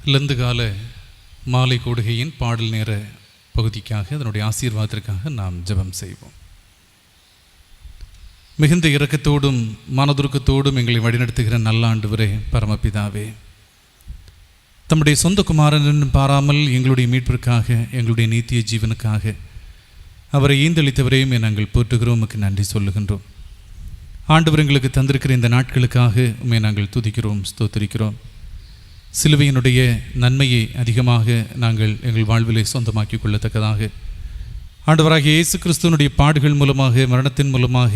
லந்து கால மாலை கூடுகையின் பாடல் நேர பகுதிக்காக அதனுடைய ஆசீர்வாதத்திற்காக நாம் ஜெபம் செய்வோம். மிகுந்த இரக்கத்தோடும் மனதுருக்கத்தோடும் எங்களை வழிநடத்துகிற நல்ல ஆண்டவரே, பரமபிதாவே, தம்முடைய சொந்த குமாரன் பாராமல் எங்களுடைய மீட்பிற்காக, எங்களுடைய நீத்திய ஜீவனுக்காக அவரை ஈந்தளித்தவரையும் நாங்கள் போற்றுகிறோம், உமக்கு நன்றி சொல்லுகின்றோம். ஆண்டவர் எங்களுக்கு தந்திருக்கிற இந்த நாட்களுக்காக உம்மை நாங்கள் துதிக்கிறோம், ஸ்தோத்திரிக்கிறோம். சிலுவையினுடைய நன்மையை அதிகமாக நாங்கள் எங்கள் வாழ்விலை சொந்தமாக்கி கொள்ளத்தக்கதாக, ஆண்டவராகிய இயேசு கிறிஸ்துவனுடைய பாடுகள் மூலமாக, மரணத்தின் மூலமாக,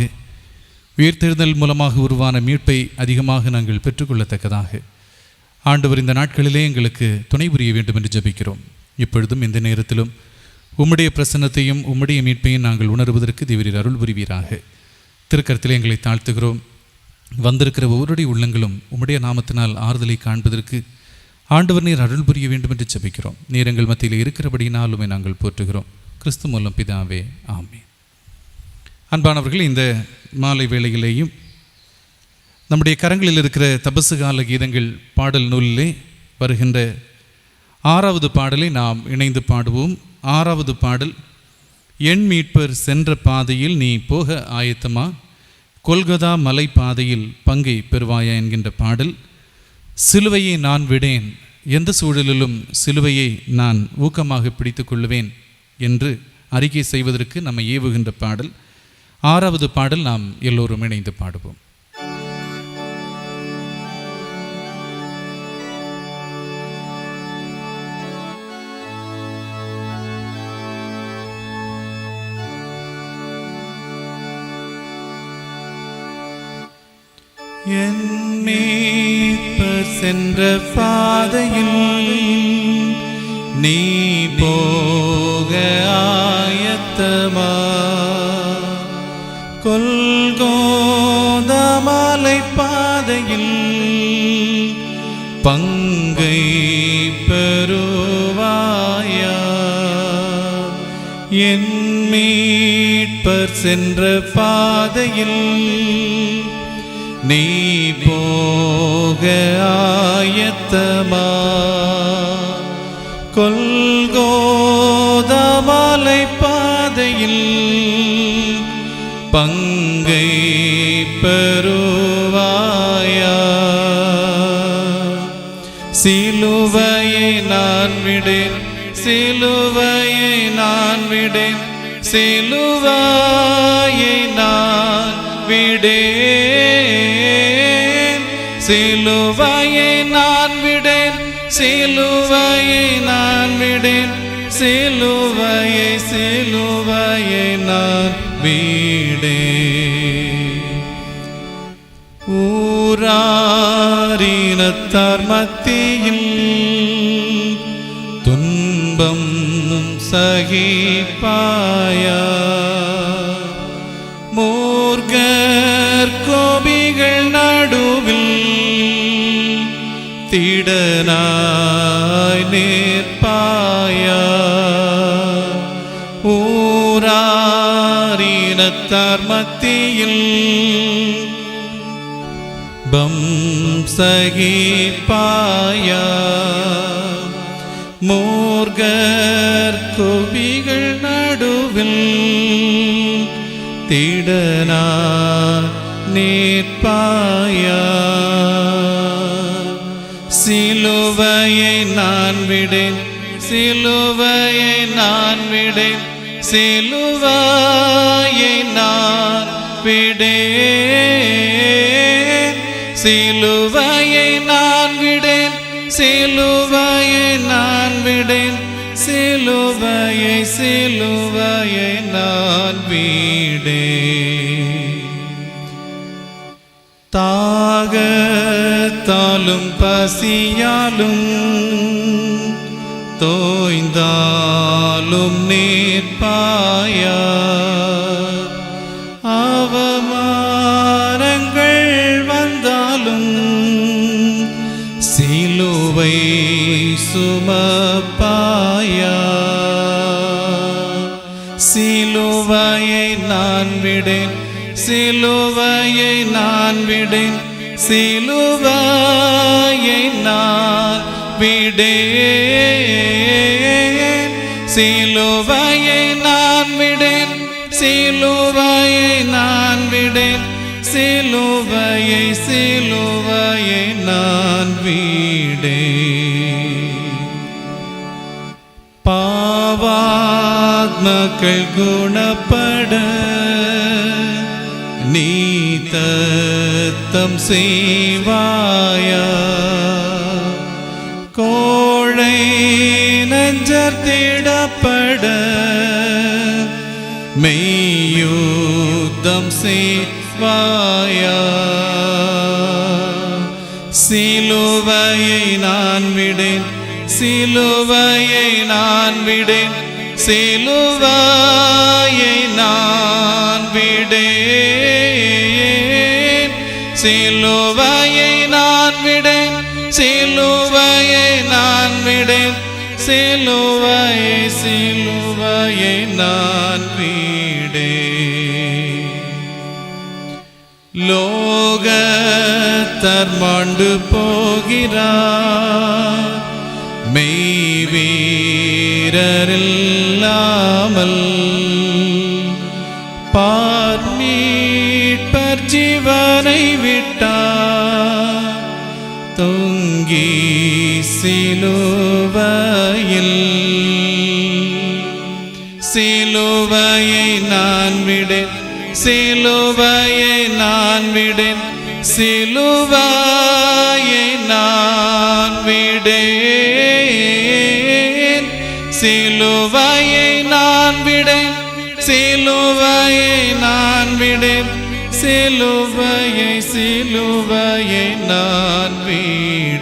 உயிர்த்தெழுதல் மூலமாக உருவான மீட்பை அதிகமாக நாங்கள் பெற்றுக்கொள்ளத்தக்கதாக ஆண்டவர் இந்த நாட்களிலே எங்களுக்கு துணை புரிய வேண்டும் என்று ஜெபிக்கிறோம். இப்பொழுதும் இந்த நேரத்திலும் உம்முடைய பிரசன்னத்தையும் உம்முடைய மீட்பையும் நாங்கள் உணர்வதற்கு தேவரீர் அருள் புரிவீராக. திருக்கரத்திலே எங்களை தாழ்த்துகிறோம். வந்திருக்கிற ஒவ்வொருடைய உள்ளங்களும் உம்முடைய நாமத்தினால் ஆறுதலை காண்பதற்கு ஆண்டவர் நீர் அருள் புரிய வேண்டும் என்று ஜெபிக்கிறோம். நீர் எங்கள் மத்தியில் இருக்கிறபடினாலுமே நாங்கள் போற்றுகிறோம். கிறிஸ்து மூலம் பிதாவே, ஆமென். அன்பானவர்கள், இந்த மாலை வேளையிலேயும் நம்முடைய கரங்களில் இருக்கிற தபசு கால கீதங்கள் பாடல் நூலிலே வருகின்ற 6வது பாடலை நாம் இணைந்து பாடுவோம். 6வது பாடல், என் மீட்பர் சென்ற பாதையில் நீ போக ஆயத்தமா, கொல்கதா மலை பாதையில் பங்கை பெறுவாயா என்கின்ற பாடல். சிலுவையை நான் விடேன், எந்த சூழலிலும் சிலுவையை நான் ஊக்கமாக பிடித்து கொள்ளுவேன் என்று அறிக்கை செய்வதற்கு நம்மை ஏவுகின்ற பாடல். 6வது பாடல் நாம் எல்லோரும் இணைந்து பாடுவோம். என் மீட்பர் சென்ற பாதையில் நீ போக ஆயத்தமா, கொல்கோதா மலை பாதையில் பங்கை பெறுவாயா. என் மீட்பர் சென்ற பாதையில் நீ போக ஆயத்தமா, கொல்கோதா மலை பாதையில் பங்கை பெறுவாயா. சிலுவையை நான் விடேன், சிலுவையை நான் விடேன், சிலுவையை நான் விடேன், சிலுவையை நான் விடேன், சிலுவையை நான் விடேன், சிலுவையை சிலுவையை நான் விடேன். ஊராரினத்தார் மத்தியில் துன்பம் சகிப்பாயா, மூர்க்கர் கோபிகள் நடுவில் திடனாய் நிற்பாயா. ஊராரினத்தார் மத்தியில் சகிப்பாயா, மூர்க்கர் கோபிகள் நடுவில் திடனா நிற்பாயா. சிலுவையை நான் விடேன், சிலுவையை நான் விடேன், சிலுவையை நான் விடேன், சிலுவையை நான் விடேன், சிலுவையை நான் விடேன், சிலுவையை சிலுவையை நான் விடேன். தாகத்தாலும் பசியாலும் தோய்ந்தாலும் நிற்பாயா, அவமானங்கள் வந்தாலும் சிலுவை சுமப்பாயா. சிலுவையை நான் விடேன், சிலுவையை நான் விடேன், சிலுவையை நான் விடேன், சிலுவையை நான் விடேன், சிலுவையை நான் விடேன், சிலுவையை சிலுவையை நான் விடேன். பாவாத்மக்கள் குணப்பட நீ தத்தம் செய்வாயா, கோழை நெஞ்சர் திடப்பட மெய்யுத்தம் செய்வாயா. சிலுவையை நான் விடேன், சிலுவையை நான் விடேன், சிலுவையை நான் விடேன், சிலுவையை நான் விடேன், சிலுவையை நான் விடேன், சிலுவையை சிலுவையை நான் விடேன். லோகத்தர் மாண்டு போகிறார், மெய் வீரரில்லாமல் பார்மீட்பர் ஜீவனை விட்டார். தொங்கி சிலுவையில், சிலுவையை நான் விடேன், சிலுவையை நான் விடேன், சிலுவையை நான் விடேன், சிலுவையை நான் விடேன், சிலுவையை நான் விடேன், சிலுவையை சிலுவையை நான் விடேன்.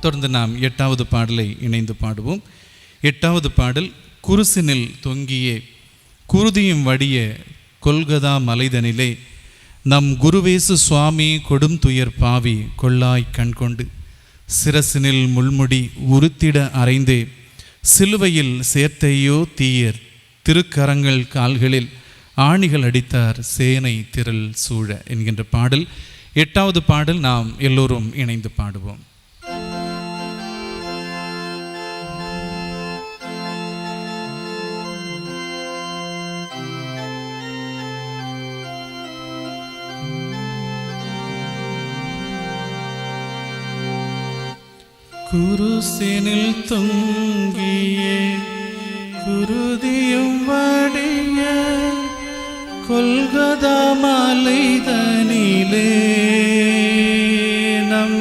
தொடர்ந்து நாம் 8வது பாடலை இணைந்து பாடுவோம். 8வது பாடல், குருசினில் தொங்கிய குருதியும் வடிய கொல்கதா மலைதனிலே நம் குருவேசு சுவாமி கொடும் துயர் பாவி கொள்ளாய் கண்கொண்டு சிரசினில் முள்முடி உருத்திட அறைந்தே சிலுவையில் சேர்த்தையோ தீயர் திருக்கரங்கள் கால்களில் ஆணிகள் அடித்தார் சேனை திரள் சூழ என்கின்ற பாடல் 8வது பாடல். நாம் எல்லோரும் இணைந்து பாடுவோம். குருசினில் தொங்கிய குருதியும் வடிய கொல்கதா மலைதனிலே நம்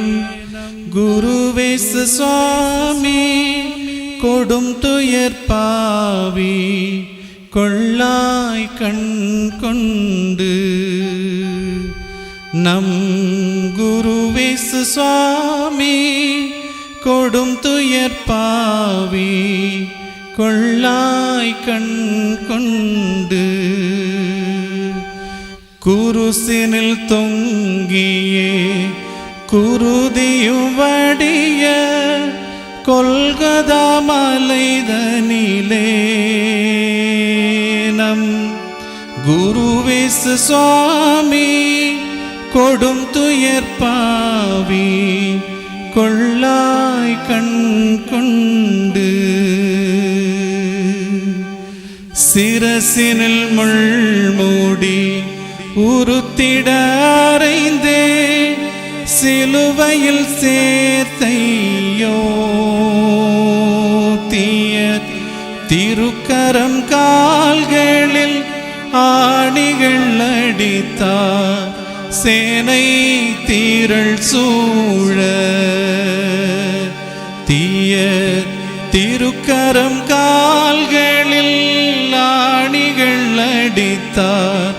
குருவேசு சுவாமி கொடும் துயர் பாவி கொள்ளாய் கண் கொண்டு நம் குருவேசு சுவாமி கொடும் துயர் பாவி கொள்ளாய் கண் கொண்டு குருசினில் தொங்கியே குருதியும் வடிய கொல்கதா மலைதனிலே நம் குருவேசு சுவாமி கொடும் துயர் பாவி கொள்ளாய் கண் கொண்டு சிரசினில் முள்மூடி உருத்திட அறைந்தே சிலுவையில் சேர்த்தையோ தீய திருக்கரம் கால்களில் ஆணிகள் அடித்தார் சேனை திரள் சூழ தீய திருக்கரம் கால்களில் ஆணிகள் அடித்தார்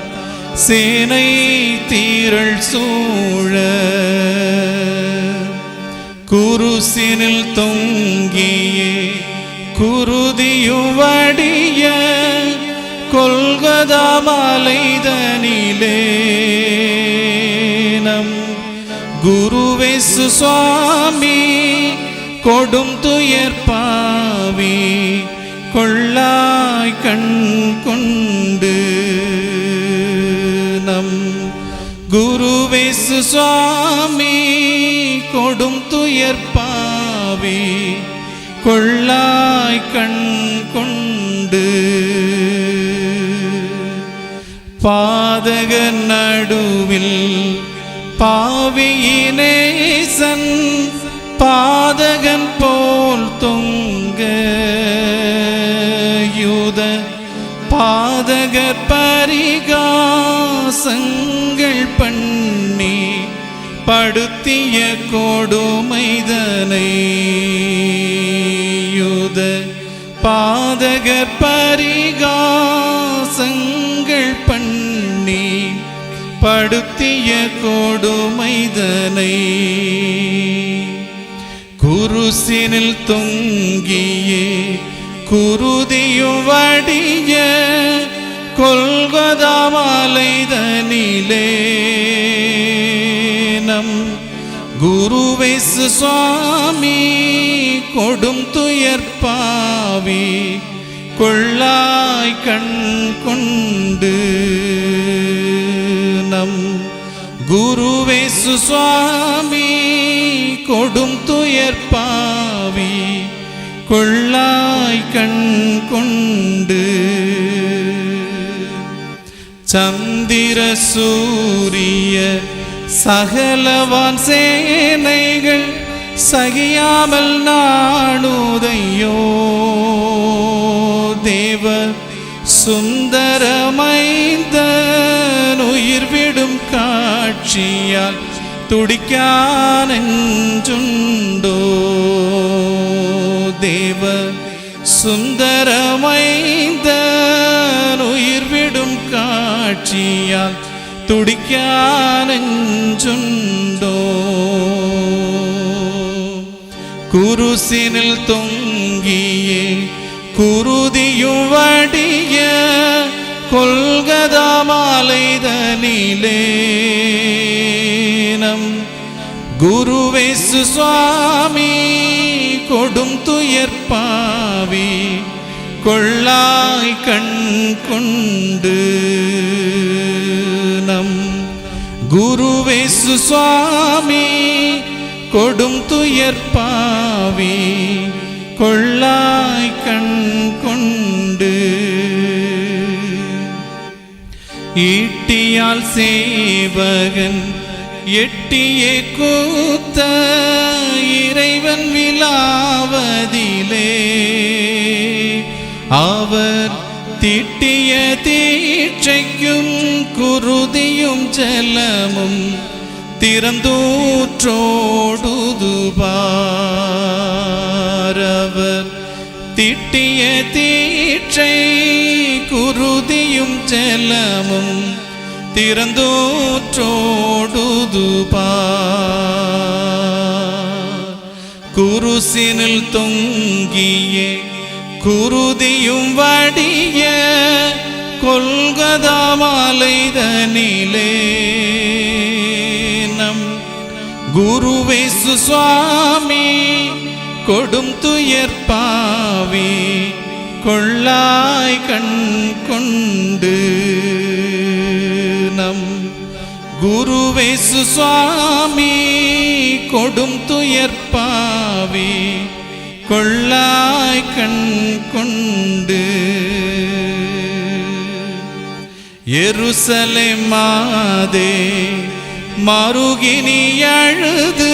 சேனை திரள் சூழ குருசினில் தொங்கியே குருதியும் வடிய கொல்கதா மலைதனிலே நம் குருவேசு சுவாமி கொடும் துயர் பாவி கொள்ளாய் கண் கொண்டு நம் குருவேசு குருவேசு சுவாமி கொடும் துயர் பாவி கொள்ளாய் கண் கொண்டு பாதக நடுவில் பாவியினேசன் பாதகன் போல் தொங்க யூத பாதகர் பரிகாசங்கள் பண்ணி படுத்திய கொடுமைதனை யூத பாதகர் பரிகாசங்கள் பண்ணி படுத்திய கொடுமைதனை குருசினில் தொங்கியே குருதியும் வடிய கொல்கதா மலைதனிலே நம் குருவேசு சுவாமி கொடும் துயர் பாவி கொள்ளாய் கண் கொண்டு நம் குருவேசு சுவாமி கொடும் துயர் பாவி கொள்ளாய் கண் கொண்டு சந்திர சூரிய சகலவான் சேனைகள் சகியாமல் நாடுதையோ தேவ சுந்தரமைந்த உயிர் விடும் காட்சியால் துடிக்கானெஞ்சுண்டோ தேவ சுந்தரமைந்த உயிர் விடும் காட்சியால் துடிக்கானெஞ்சுண்டோ குருசினில் தொங்கியே குருதியும் வடிய கொல்கதா மாலைதனிலே நம் குருவேசு சுவாமி கொடும் துயர் பாவி கொள்ளாய் கண் கொண்டு நம் குருவேசு சுவாமி கொடும் துயர் பாவி கொள்ளாய் கண் கொண்டு ஈட்டியால் சேவகன் எட்டியே கூத்த இறைவன் விலாவதிலே அவர் திட்டிய தீட்சைக்கும் குருதியும் ஜலமும் திறந்தூற்றோடுது பாரவர் திட்டிய தீட்சை குருதியும் ஜலமும் திறந்தூற்றோடுது பார் குருசினில் தொங்கியே குருதியும் வடிய கொல்கதா மாலைதனிலே நம் குருவேசு சுவாமி கொடும் துயர் பாவி கொள்ளாய் கண் கொண்டு நம் குருவேசு சுவாமி கொடும் துயர் பாவி கொள்ளாய் கண் கொண்டு எருசலேம் மாதே மருகினி அழுது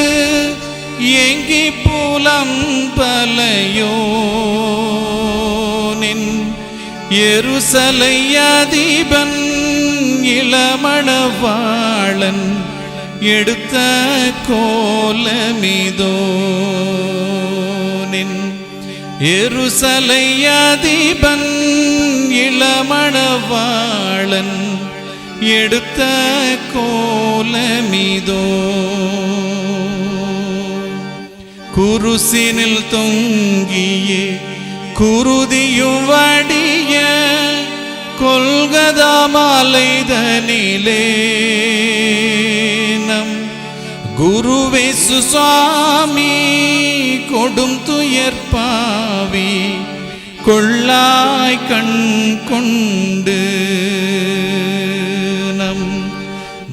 ஏங்கி புலம்பலையோ நின் எருசலை அதிபன் இளமணவாளன் எடுத்த கோலமிதோ நின் எருசலை அதிபன் இளமணவாளன் எடுத்த கோலமிதோ குருசினில் தொங்கியே குருதியும் வடிய கொல்கதா மாலைதனிலே நம் குருவேசு சுவாமி கொடும் துயர் பாவி கொள்ளாய் கண் கொண்டு நம்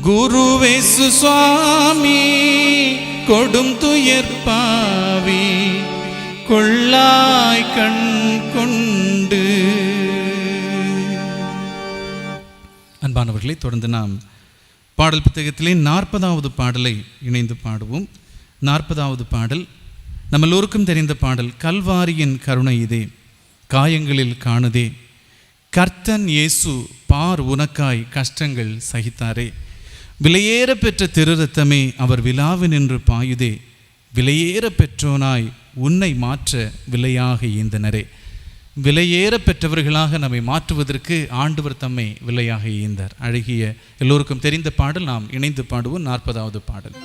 குருவேசு சுவாமி கொடும் துயர்பாவி கொள்ளாய் கண் கொண்டு. அன்பானவர்களை, தொடர்ந்து நாம் பாடல் புத்தகத்திலே 40வது பாடலை இணைந்து பாடுவோம். 40வது பாடல் நம்ம எல்லோருக்கும் தெரிந்த பாடல். கல்வாரியின் கருணை இதே, காயங்களில் காணுதே, கர்த்தன் இயேசு பார் உனக்காய் கஷ்டங்கள் சகித்தாரே, விலையேற பெற்ற திருரத்தமே அவர் விழாவி நின்று பாயுதே, விலையேற பெற்றோனாய் உன்னை மாற்ற விலையாக ஈந்தனரே. விலையேற பெற்றவர்களாக நம்மை மாற்றுவதற்கு ஆண்டவர் தம்மை விலையாக ஈந்தார். அழகிய எல்லோருக்கும் தெரிந்த பாடல். நாம் இணைந்து பாடுவோம் 40வது பாடல்.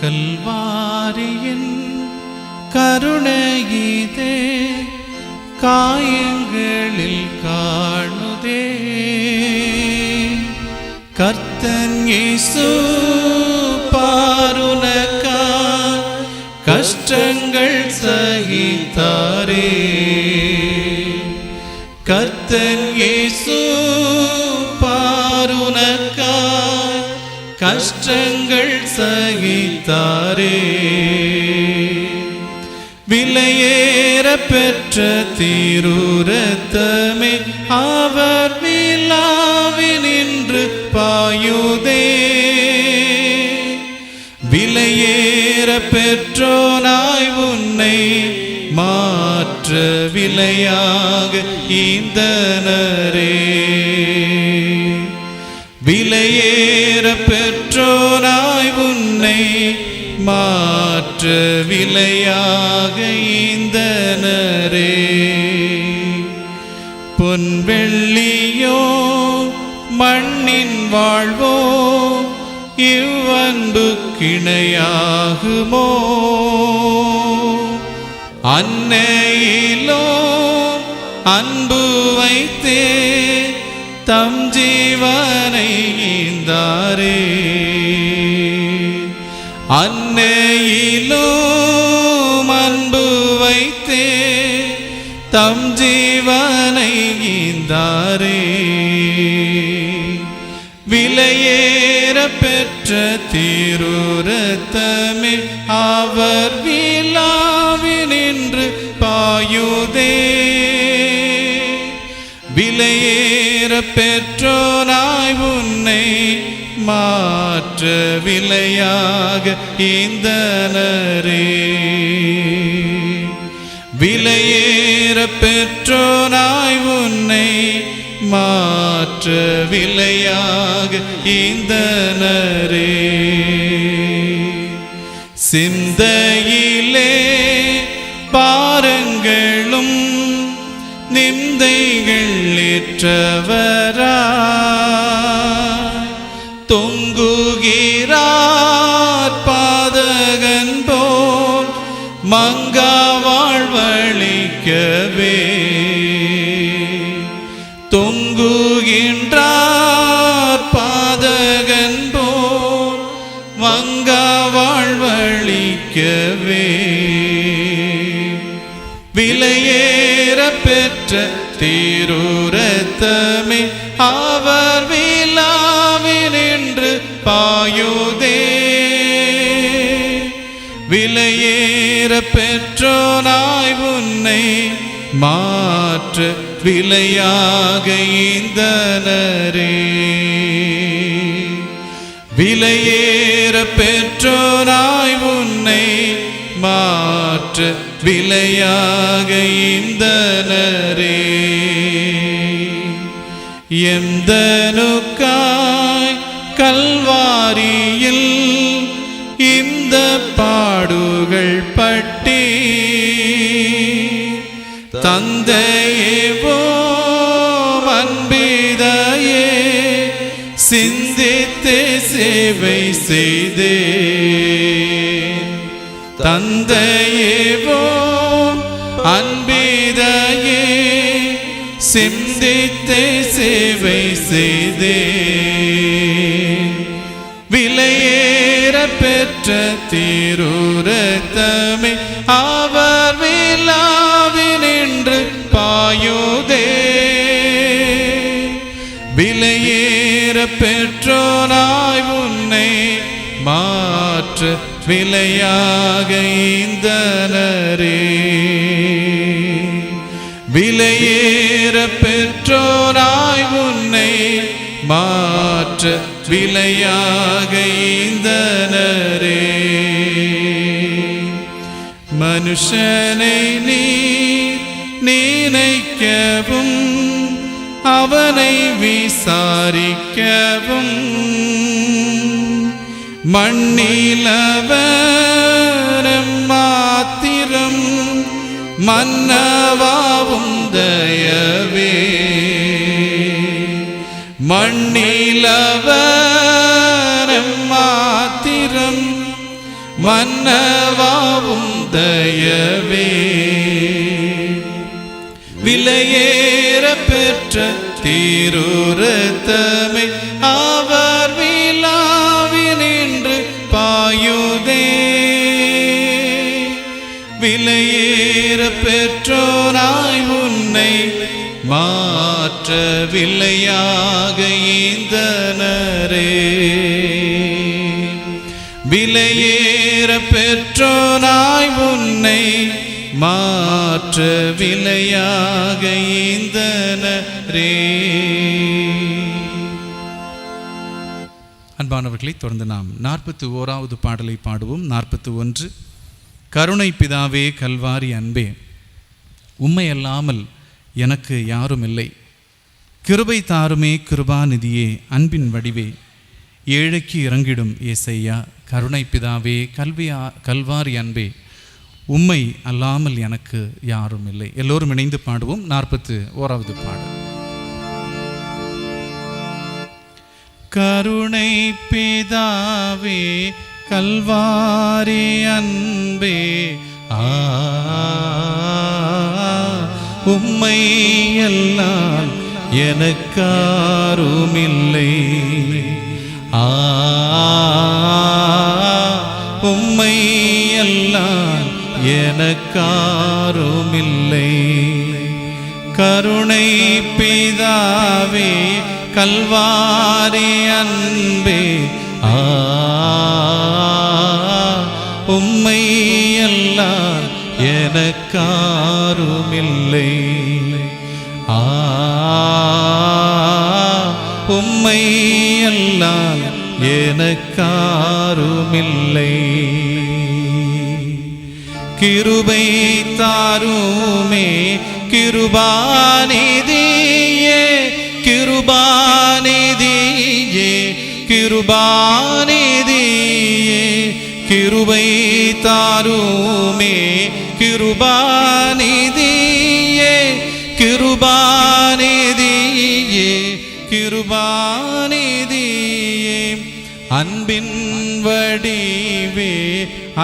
கல்வாரியின் கருணையிதே, காயங்களில் காணுதே, கர்த்தன் இயேசு பாருனக்கா கஷ்டங்கள் சகித்தாரே, கர்த்தன் இயேசு பாருனக்கா கஷ்டங்கள் சகித்தாரே, விலையேற பெற்ற திருரத்தமே அவர் விழாவி நின்று பாயுதே, விலையேற பெற்றோனாய் உன்னை மாற்ற விலையாக ஈந்தனரே, விலையேற பெற்றோனாய் உன்னை மாற்ற விலையாக ஈந்தனரே. பொன் வெள்ளியோ மண்ணின் வாழ்வோ இவ்வன்பு கிணையாகுமோ, அன்னையிலோ அன்பு வைத்தே தம் ஜீவனை ஈந்தாரே, அன்னையிலோ அன்பு வைத்தே தம் ஜீவனை ஈந்தாரே, விலையேற பெற்ற திருரத்தமே அவர் விழாவி நின்று பாயுதே, விலையேற பெற்றோனாய் உன்னை மாற்ற விலையாக ஈந்தனரே, விலையேற பெற்றோனாய் உன்னை மாற்ற விலையாக ஈந்தனரே. சிந்தையிலே பாரங்களும் நிந்தைகள் ஏற்றவரா தொங்குகிறார் பாதகன் போல் மங்கா வாழ்வழிக்கவே, தொங்குகின்றார் பாதகன் போல் மங்கா வாழ்வழிக்கவே, விலையேற பெற்ற திருரத்தமே அவர் விழாவி நின்று பாயுதே, விலையேற பெற்றோனாய் உன்னை மாற்ற விலையாக ஈந்தனரே, விலையேற பெற்றோனாய் உன்னை மாற்ற விலையாக ஈந்தனரே. எந்தனுக்காய் கல்வாரியில் இந்த பாடுகள் பட்டி தந்தையேவோ அன்பிதையே சிந்தித்தே சேவை செய்தே, தந்தையேவோ அன்பிதையே சிந்தித்தே சேவை செய்தே, விலையேற பெற்ற திருரத்தமே அவர் விழாவி நின்று பாயோ பெற்றோனாய் உன்னை மாற்ற விலையாக ஈந்தனரே. விலையேற பெற்றோனாய் உன்னை மாற்ற விலையாக ஈந்தனரே. மனுஷனை நீ நினைக்கவும் அவனை விசாரிக்கவும் மண்ணிலவரம் மாத்திரம் மன்னவாவும் தயவே. மண்ணிலவரம் மாத்திரம் மன்னவாவும் தயவே. விலையேற பெற்ற திருரத்தமே அவர் விழாவினின்று பாயுதே. விலையேற பெற்றோனாய் உன்னை மாற்ற விலையாக ஈந்தனரே. விலையேற பெற்றோனாய் உன்னை மாற்ற விலையாக ஈந்தனரே. அன்பானவர்களை, தொடர்ந்து நாம் 41வது பாடலை பாடுவோம். 41. கருணை பிதாவே கல்வாரி அன்பே, உம்மை அல்லாமல் எனக்கு யாரும் இல்லை. கிருபை தாருமே கிருபாநிதியே, அன்பின் வடிவே, ஏழைக்கு இறங்கிடும் ஏசையா. கருணை பிதாவே கல்வாரி அன்பே, உம்மை அல்லாமல் எனக்கு யாரும் இல்லை. எல்லோரும் இணைந்து பாடுவோம். 41வது பாடல். கருணை பிதாவே கல்வாரி அன்பே, உம்மை எல்லாம் எனக்காருமில்லை. உம்மை எல்லாம் எனக்காருமில்லை. கருணை பிதாவே கல்வாரி அன்பே, உம்மை எல்லாம் எனக்காருமில்லை. உம்மை எல்லாம் எனக்காருமில்லை. கிருபை தாருமே கிருபாநிதியே, கிருபாநிதியே, கிருபாநிதியே. கிருபை தாருமே கிருபாநிதியே, கிருபாநிதியே, கிருபாநிதியே. அன்பின் வடிவே,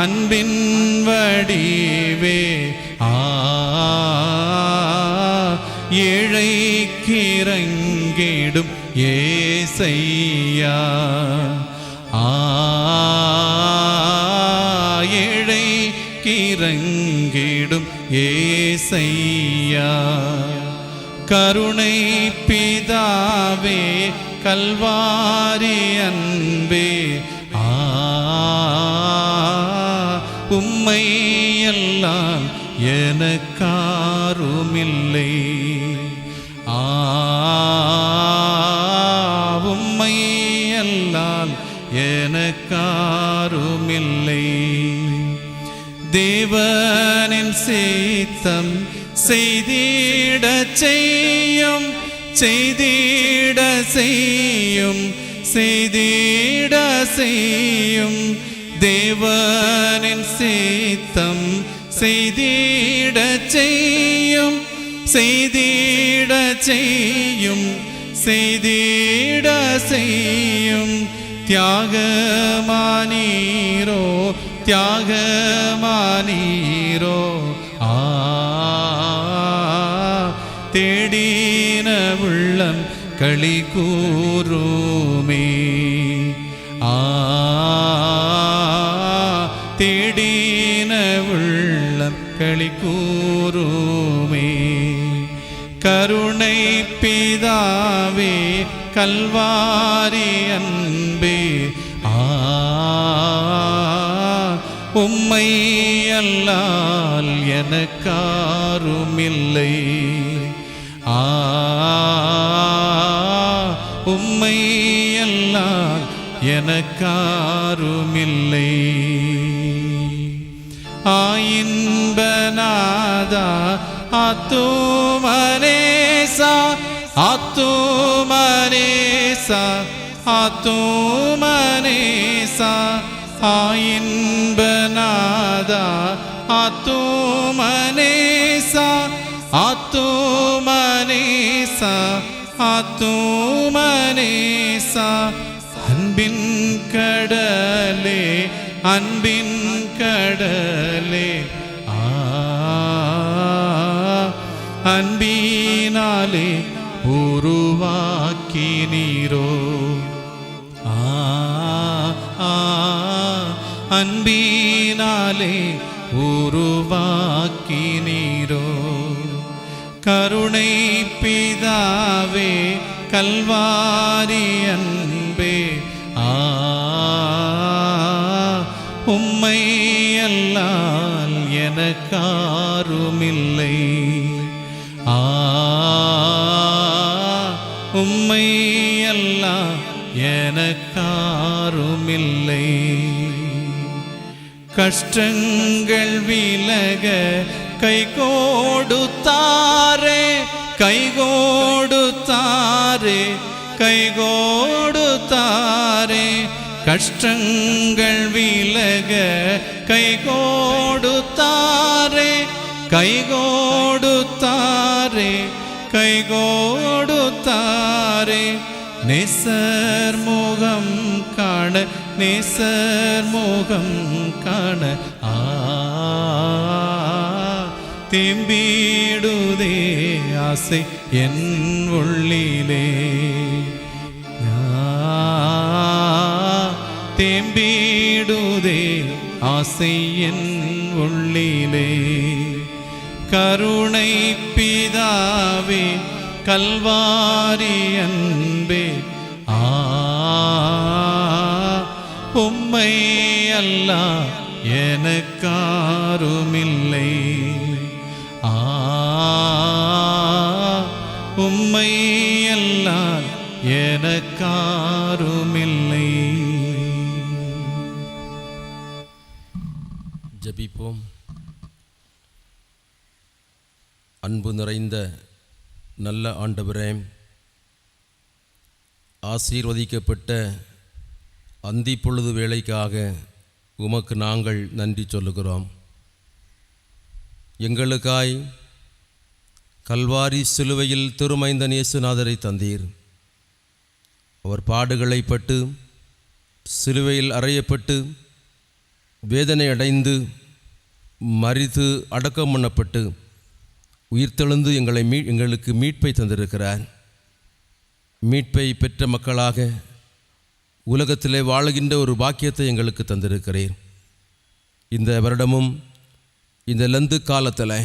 அன்பின் வடிவே, ஏழைக்கிறங்கிடும் ஏசையா. ஏழைக்கிறங்கிடும் ஏசையா. கருணை பிதாவே கல்வாரி அன்பே, உம்மை எல்லாம் எனக்காருமில்லை. உம்மை எல்லாம் எனக்காருமில்லை. தேவனின் சித்தம் செய்திட செய்யும், செய்திட செய்யும், செய்திட செய்யும். தேவனின் சித்தம் செய்திட செய்யும், செய்திட செய்யும், செய்திட செய்யும். தியாகமானீரோ, தியாகமானீரோ, தேடின உள்ளம் களி கூறுமே. தேடின உள்ளம் களி கூறுமே. கருணை பிதாவே கல்வாரி அன்பே. உம்மை அல்லால் எனக்காருமில்லை. உம்மை அல்லால் எனக்காருமில்லை. இன்பநாதா ஆத்துமனேசா ஆத்துமனேசா ஆத்துமனேசா. இன்பநாதா ஆத்துமனேசா ஆத்துமனேசா ஆத்துமனேசா. அன்பின் கடலே அன்பின் கடலே அன்பினாலே உருவாக்கினீரோ. அன்பினாலே உருவாக்கினீரோ. கருணை பிதாவே கல்வாரி அன்பே. உம்மை அல்லால் எனக்காருமில்லை. உம்மை அல்லால் எனக்காருமில்லை. கஷ்டங்கள் விலக கை கொடுத்தாரே கை கொடுத்தாரே கை கொடுத்தாரே. கஷ்டங்கள் விலக கை கொடுத்தாரே கை கொடுத்தாரே கை கொடுத்தாரே. நேசர் முகம் காண நேசர் முகம் காண தேம்பிடுதே ஆசை என் உள்ளிலே. தேம்பிடுதே ஆசை என் உள்ளிலே. கருணை பிதாவே கல்வாரி அன்பே. உம்மை அல்லால் எனக்காருமில்லை. உம்மை அல்லால் எனக்காருமில்லை. ஜெபிப்போம். அன்பு நிறைந்த நல்ல ஆண்டவரே, ஆசீர்வதிக்கப்பட்ட அந்தி பொழுது வேளைக்காக உமக்கு நாங்கள் நன்றி சொல்லுகிறோம். எங்களுக்காய் கல்வாரி சிலுவையில் திருமைந்தன் இயேசுநாதரை தந்தீர். அவர் பாடுகளை பட்டு சிலுவையில் அறையப்பட்டு வேதனை அடைந்து மரித்து அடக்கம் பண்ணப்பட்டு உயிர்த்தெழுந்து எங்களுக்கு மீட்பை தந்திருக்கிறார். மீட்பை பெற்ற மக்களாக உலகத்திலே வாழுகின்ற ஒரு பாக்கியத்தை எங்களுக்கு தந்திருக்கிறீர். இந்த வருடமும் இந்த லந்து காலத்தில்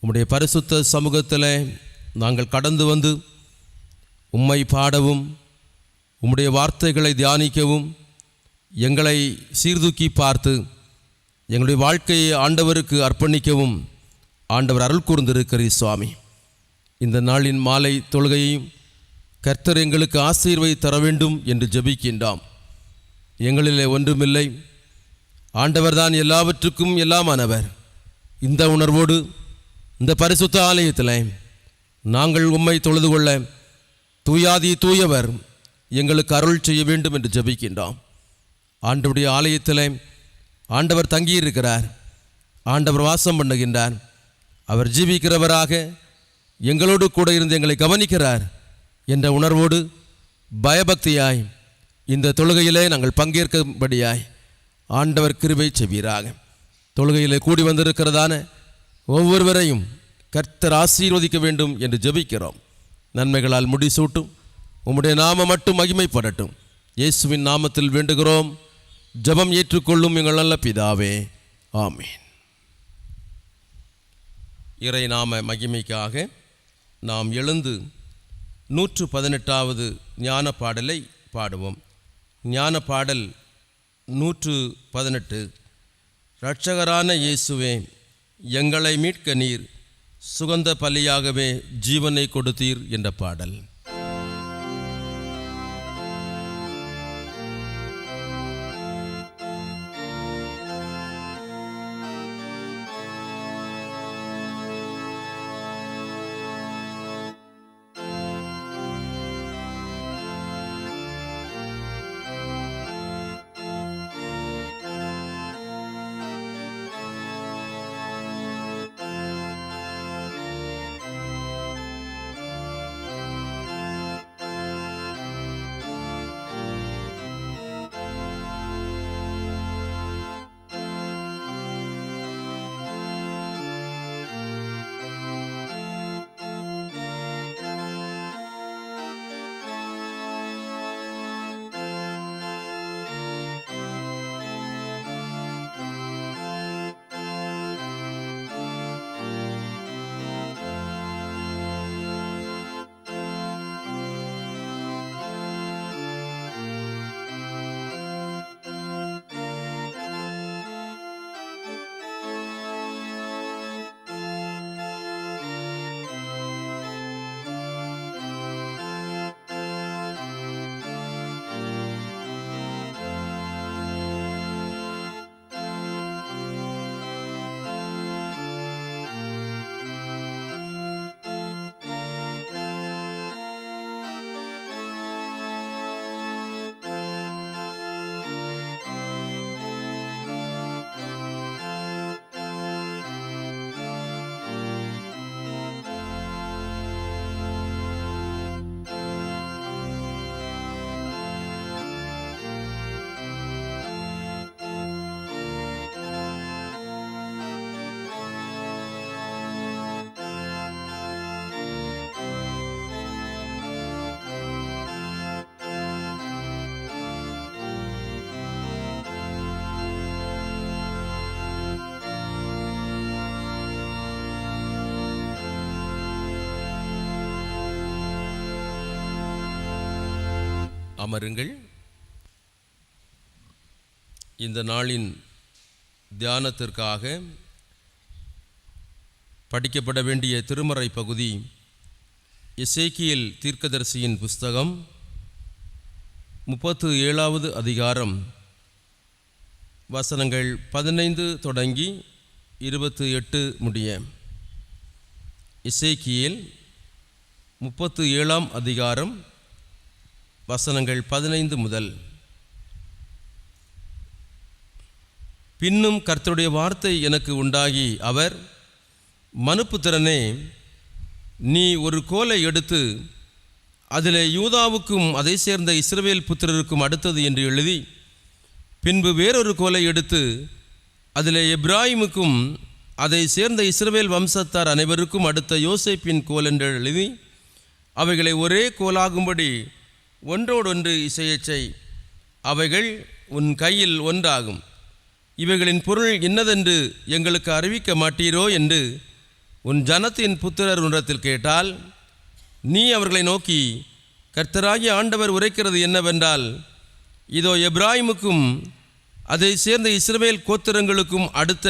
உம்முடைய பரிசுத்த சமூகத்தில் நாங்கள் கடந்து வந்து உம்மை பாடவும் உம்முடைய வார்த்தைகளை தியானிக்கவும் எங்களை சீர்தூக்கி பார்த்து எங்களுடைய வாழ்க்கையை ஆண்டவருக்கு அர்ப்பணிக்கவும் ஆண்டவர் அருள் கூர்ந்திருக்கிறீர் சுவாமி. இந்த நாளின் மாலை தொழுகையையும் கர்த்தர் எங்களுக்கு ஆசீர்வை தர வேண்டும் என்று ஜெபிக்கின்றோம். எங்களிலே ஒன்றுமில்லை, ஆண்டவர்தான் எல்லாவற்றுக்கும் எல்லாமானவர். இந்த உணர்வோடு இந்த பரிசுத்த ஆலயத்தில் நாங்கள் உம்மை தொழுது கொள்ள தூயாதி தூயவர் எங்களுக்கு அருள் செய்ய வேண்டும் என்று ஜெபிக்கின்றோம். ஆண்டவருடைய ஆலயத்தில் ஆண்டவர் தங்கியிருக்கிறார், ஆண்டவர் வாசம் பண்ணுகின்றார். அவர் ஜீவிக்கிறவராக எங்களோடு கூட இருந்து எங்களை கவனிக்கிறார் என்ற உணர்வோடு பயபக்தியாய் இந்த தொழுகையிலே நாங்கள் பங்கேற்கும்படியாய் ஆண்டவர் கிருபை செய்வீராக. தொழுகையிலே கூடி வந்திருக்கிறதான ஒவ்வொருவரையும் கர்த்தர் ஆசீர்வதிக்க வேண்டும் என்று ஜெபிக்கிறோம். நன்மைகளால் முடிசூட்டும், உம்முடைய நாமம் மட்டும் மகிமைப்படட்டும். இயேசுவின் நாமத்தில் வேண்டுகிறோம், ஜெபம் ஏற்றுக்கொள்ளும் எங்கள் நல்ல பிதாவே, ஆமீன். இறை நாம மகிமைக்காக நாம் எழுந்து 118வது ஞான பாடலை பாடுவோம். ஞான பாடல் 118. இரட்சகரான இயேசுவே, எங்களை மீட்க நீர் சுகந்த பலியாகவே ஜீவனை கொடுத்தீர் என்ற பாடல். அமருங்கள். இந்த நாளின் தியானத்திற்காக படிக்கப்பட வேண்டிய திருமறை பகுதி எசேக்கியேல் தீர்க்கதரிசியின் புஸ்தகம் 37வது அதிகாரம் வசனங்கள் 15 தொடங்கி 28 முடிய. எசேக்கியேல் 37ஆம் அதிகாரம் வசனங்கள் 15 முதல். பின்னும் கர்த்தருடைய வார்த்தை எனக்கு உண்டாகி, அவர், மனுப்புத்திரனே, நீ ஒரு கோலை எடுத்து அதிலே யூதாவுக்கும் அதை சேர்ந்த இஸ்ரவேல் புத்திரருக்கும் அடுத்தது என்று எழுதி, பின்பு வேறொரு கோலை எடுத்து அதிலே எப்ராயிமுக்கும் அதை சேர்ந்த இஸ்ரவேல் வம்சத்தார் அனைவருக்கும் அடுத்த யோசேப்பின் கோல் என்று எழுதி, அவைகளை ஒரே கோலாகும்படி ஒன்றோடொன்று இசையச் செய். அவைகள் உன் கையில் ஒன்றாகும். இவைகளின் பொருள் இன்னதென்று எங்களுக்கு அறிவிக்க மாட்டீரோ என்று உன் ஜனத்தின் புத்திரர் உன்னிடத்தில் கேட்டால், நீ அவர்களை நோக்கி, கர்த்தராகிய ஆண்டவர் உரைக்கிறது என்னவென்றால், இதோ எப்ராயிமுக்கும் அதை சேர்ந்த இஸ்ரவேல் கோத்திரங்களுக்கும் அடுத்த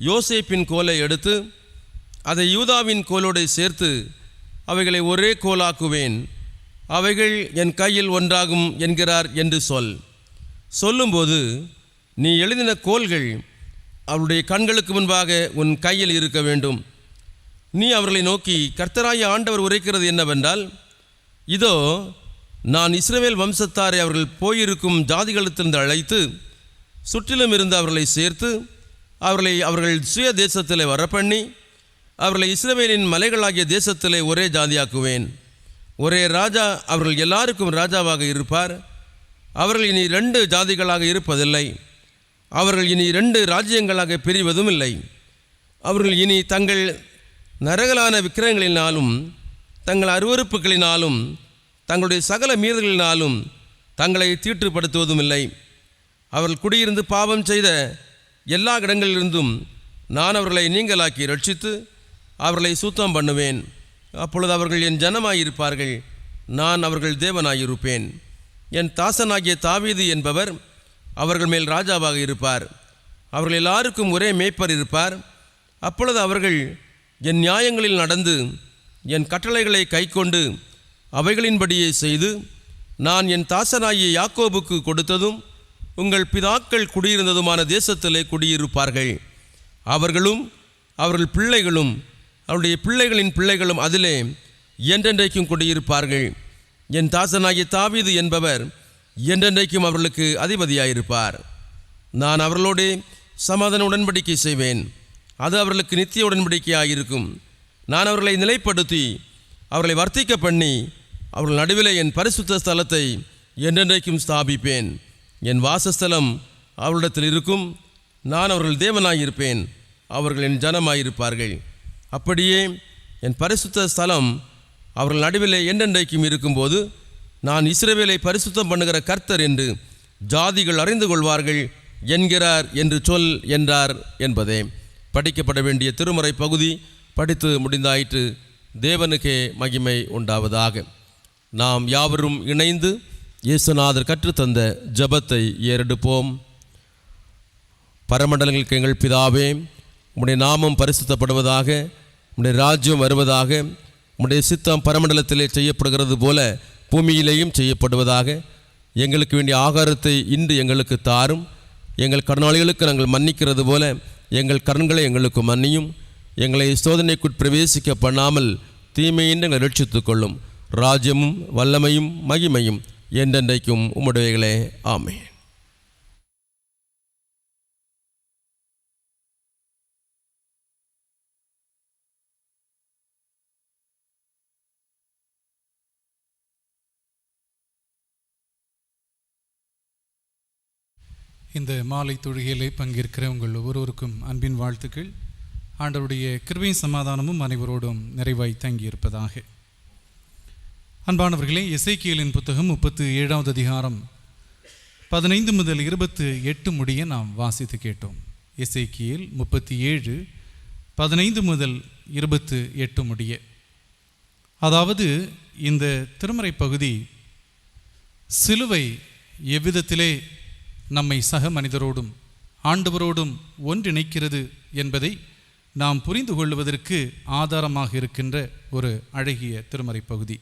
யோசேப்பின் கோலை எடுத்து அதை யூதாவின் கோலோடு சேர்த்து அவைகளை ஒரே கோலாக்குவேன். அவைகள் என் கையில் ஒன்றாகும் என்கிறார் என்று சொல்லும்போது, நீ எழுதின கோல்கள் அவருடைய கண்களுக்கு முன்பாக உன் கையில் இருக்க வேண்டும். நீ அவர்களை நோக்கி, கர்த்தராகிய ஆண்டவர் உரைக்கிறது என்னவென்றால், இதோ நான் இஸ்ரவேல் வம்சத்தாரை அவர்கள் போயிருக்கும் ஜாதிகளிலிருந்து அழைத்து சுற்றிலும் இருந்து அவர்களை சேர்த்து அவர்கள் சுய தேசத்திலே வரப்பண்ணி அவர்களை இஸ்ரவேலின் மலைகளாகிய தேசத்திலே ஒரே ஜாதியாக்குவேன். ஒரே ராஜா அவர்கள் எல்லாருக்கும் ராஜாவாக இருப்பார். அவர்கள் இனி 2 ஜாதிகளாக இருப்பதில்லை. அவர்கள் இனி 2 ராஜ்யங்களாக பிரிவதும் இல்லை. அவர்கள் இனி தங்கள் நரகலான விக்கிரகங்களினாலும் தங்கள் அருவருப்புகளினாலும் தங்களுடைய சகல மீறல்களினாலும் தங்களை தீட்டுப்படுத்துவதும் இல்லை. அவர்கள் குடியிருந்து பாவம் செய்த எல்லா இடங்களிலிருந்தும் நான் அவர்களை நீங்களாக்கி ரட்சித்து அவர்களை சுத்தம் பண்ணுவேன். அப்பொழுது அவர்கள் என் ஜனமாயிருப்பார்கள், நான் அவர்கள் தேவனாயிருப்பேன். என் தாசனாகிய தாவீது என்பவர் அவர்கள் மேல் ராஜாவாக இருப்பார். அவர்கள் எல்லாருக்கும் ஒரே மேய்ப்பர் இருப்பார். அப்பொழுது அவர்கள் என் நியாயங்களில் நடந்து என் கட்டளைகளை கைக்கொண்டு அவைகளின்படியே செய்து, நான் என் தாசனாகிய யாக்கோபுக்கு கொடுத்ததும் உங்கள் பிதாக்கள் குடியிருந்ததுமான தேசத்திலே குடியிருப்பார்கள். அவர்களும் அவர்கள் பிள்ளைகளும் அவருடைய பிள்ளைகளின் பிள்ளைகளும் அதிலே என்றென்றைக்கும் குடியிருப்பார்கள். என் தாசனாகிய தாவீது என்பவர் என்றென்றைக்கும் அவர்களுக்கு அதிபதியாயிருப்பார். நான் அவர்களோடு சமாதான உடன்படிக்கை செய்வேன், அது அவர்களுக்கு நித்திய உடன்படிக்கையாயிருக்கும். நான் அவர்களை நிலைப்படுத்தி அவர்களை வர்த்திக்க பண்ணி அவர்கள் நடுவிலே என் பரிசுத்த ஸ்தலத்தை என்றென்றைக்கும் ஸ்தாபிப்பேன். என் வாசஸ்தலம் அவர்களிடத்தில் இருக்கும். நான் அவர்கள் தேவனாயிருப்பேன், அவர்கள் என் ஜனமாயிருப்பார்கள். அப்படியே என் பரிசுத்த ஸ்தலம் அவர்கள் நடுவிலே என்றென்றைக்கும் இருக்கும்போது நான் இஸ்ரவேலை பரிசுத்தம் பண்ணுகிற கர்த்தர் என்று ஜாதிகள் அறிந்து கொள்வார்கள் என்கிறார் என்று சொல் என்றார் என்பதே. படிக்கப்பட வேண்டிய திருமறை பகுதி படித்து முடிந்தாயிற்று. தேவனுக்கே மகிமை உண்டாவதாக. நாம் யாவரும் இணைந்து இயேசுநாதர் கற்றுத்தந்த ஜெபத்தை ஏறெடுப்போம். பரமண்டலங்களுக்கு எங்கள் பிதாவே, உம்முடைய நாமம் பரிசுத்தப்படுவதாக, உம்முடைய ராஜ்யம் வருவதாக, உம்முடைய சித்தம் பரமண்டலத்திலே செய்யப்படுகிறது போல பூமியிலேயும் செய்யப்படுவதாக. எங்களுக்கு வேண்டிய ஆகாரத்தை இன்று எங்களுக்கு தாரும். எங்கள் கடனாளிகளுக்கு நாங்கள் மன்னிக்கிறது போல எங்கள் கடன்களை எங்களுக்கு மன்னியும். எங்களை சோதனைக்குட் பிரவேசிக்க பண்ணாமல் தீமையின்றி எங்களை ரட்சித்துக் கொள்ளும். ராஜ்யமும் வல்லமையும் மகிமையும் என்றென்றைக்கும் உம்முடையவைகளே. ஆமென். இந்த மாலை தொழுகையிலே பங்கேற்கிற உங்கள் ஒவ்வொருவருக்கும் அன்பின் வாழ்த்துக்கள். ஆண்டவருடைய கிருபையும் சமாதானமும் அனைவரோடும் நிறைவாய் தங்கியிருப்பதாக. அன்பானவர்களே, எசேக்கியேலின் புத்தகம் 37வது அதிகாரம் 15 முதல் 28 முடிய நாம் வாசித்து கேட்டோம். எசேக்கியேல் 37 15 முதல் 28 முடிய. அதாவது இந்த திருமறை பகுதி சிலுவை எவ்விதத்திலே நம்மை சக மனிதரோடும் ஆண்டவரோடும் ஒன்றிணைக்கிறது என்பதை நாம் புரிந்து கொள்வதற்கு ஆதாரமாக இருக்கின்ற ஒரு அழகிய திருமறை பகுதி.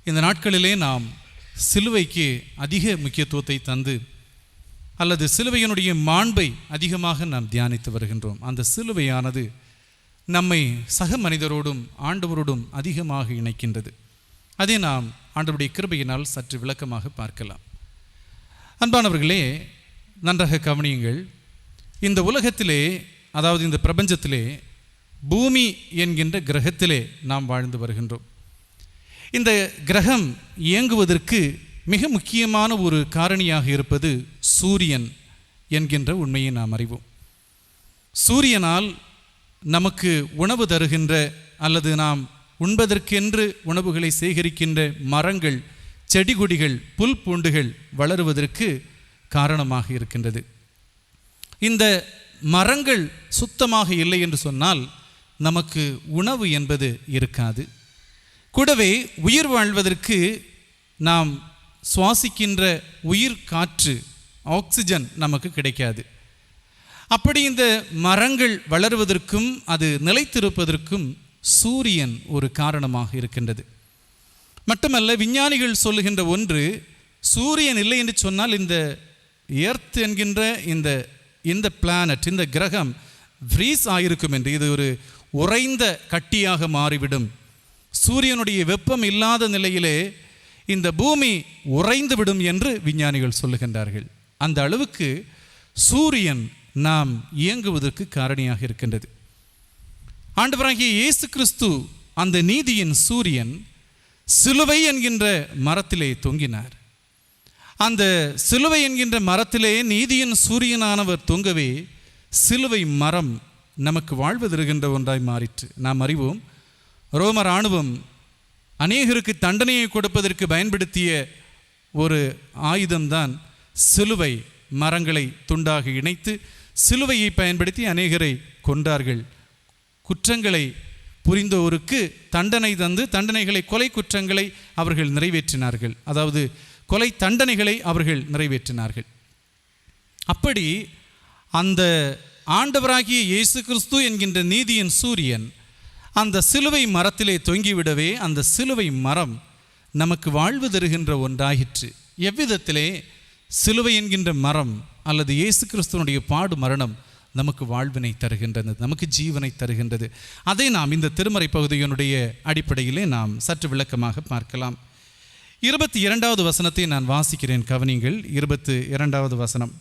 இந்த நாட்களிலே நாம் சிலுவைக்கு அதிக முக்கியத்துவத்தை தந்து அல்லது சிலுவையினுடைய மாண்பை அதிகமாக நாம் தியானித்து வருகின்றோம். அந்த சிலுவையானது நம்மை சக மனிதரோடும் ஆண்டவரோடும் அதிகமாக இணைக்கின்றது. அதை நாம் ஆண்டவருடைய கிருபையினால் சற்று விளக்கமாக பார்க்கலாம். அன்பானவர்களே, நன்றாக கவனியுங்கள். இந்த உலகத்திலே, அதாவது இந்த பிரபஞ்சத்திலே, பூமி என்கின்ற கிரகத்திலே நாம் வாழ்ந்து வருகின்றோம். இந்த கிரகம் இயங்குவதற்கு மிக முக்கியமான ஒரு காரணியாக இருப்பது சூரியன் என்கின்ற உண்மையை நாம் அறிவோம். சூரியனால் நமக்கு உணவு தருகின்ற அல்லது நாம் உண்பதற்கென்று உணவுகளை சேகரிக்கின்ற மரங்கள், செடி கொடிகள், புல் பூண்டுகள் வளருவதற்கு காரணமாக இருக்கின்றது. இந்த மரங்கள் சுத்தமாக இல்லை என்று சொன்னால் நமக்கு உணவு என்பது இருக்காது. கூடவே உயிர் வாழ்வதற்கு நாம் சுவாசிக்கின்ற உயிர் காற்று, ஆக்சிஜன் நமக்கு கிடைக்காது. அப்படி இந்த மரங்கள் வளருவதற்கும் அது நிலைத்திருப்பதற்கும் சூரியன் ஒரு காரணமாக இருக்கின்றது. மட்டுமல்ல, விஞ்ஞானிகள் சொல்லுகின்ற ஒன்று, சூரியன் இல்லை என்று சொன்னால் இந்த எர்த் என்கின்ற இந்த பிளானட், இந்த கிரகம் ஃப்ரீஸ் ஆகிருக்கும் என்று, இது ஒரு உறைந்த கட்டியாக மாறிவிடும். சூரியனுடைய வெப்பம் இல்லாத நிலையிலே இந்த பூமி உறைந்து விடும் என்று விஞ்ஞானிகள் சொல்லுகின்றார்கள். அந்த அளவுக்கு சூரியன் நாம் இயங்குவதற்கு காரணியாக இருக்கின்றது. ஆண்டவராகிய இயேசு கிறிஸ்து, அந்த நீதியின் சூரியன், சிலுவை என்கின்ற மரத்திலே தொங்கினார். அந்த சிலுவை என்கின்ற மரத்திலே நீதியின் சூரியனானவர் தொங்கவே சிலுவை மரம் நமக்கு வாழ்வு தருகின்ற ஒன்றாய் மாறிற்று. நாம் அறிவோம், ரோம இராணுவம் அநேகருக்கு தண்டனையை கொடுப்பதற்கு பயன்படுத்திய ஒரு ஆயுதம்தான் சிலுவை. மரங்களை துண்டாக இணைத்து சிலுவையை பயன்படுத்தி அநேகரை கொன்றார்கள். குற்றங்களை புரிந்தோருக்கு தண்டனை தந்து தண்டனைகளை, கொலை குற்றங்களை அவர்கள் நிறைவேற்றினார்கள். அதாவது கொலை தண்டனைகளை அவர்கள் நிறைவேற்றினார்கள். அப்படி அந்த ஆண்டவராகிய இயேசு கிறிஸ்து என்கின்ற நீதியின் சூரியன் அந்த சிலுவை மரத்திலே தொங்கிவிடவே அந்த சிலுவை மரம் நமக்கு வாழ்வு தருகின்ற ஒன்றாயிற்று. எவ்விதத்திலே சிலுவை என்கின்ற மரம் அல்லது இயேசு கிறிஸ்துவனுடைய பாடு மரணம் நமக்கு வாழ்வினை தருகின்றது, நமக்கு ஜீவனை தருகின்றது. அதை நாம் இந்த திருமறை பகுதியினுடைய அடிப்படையிலே நாம் சற்று விளக்கமாக பார்க்கலாம். 22வது வசனத்தை நான் வாசிக்கிறேன், கவனிங்கள். 22வது வசனம்: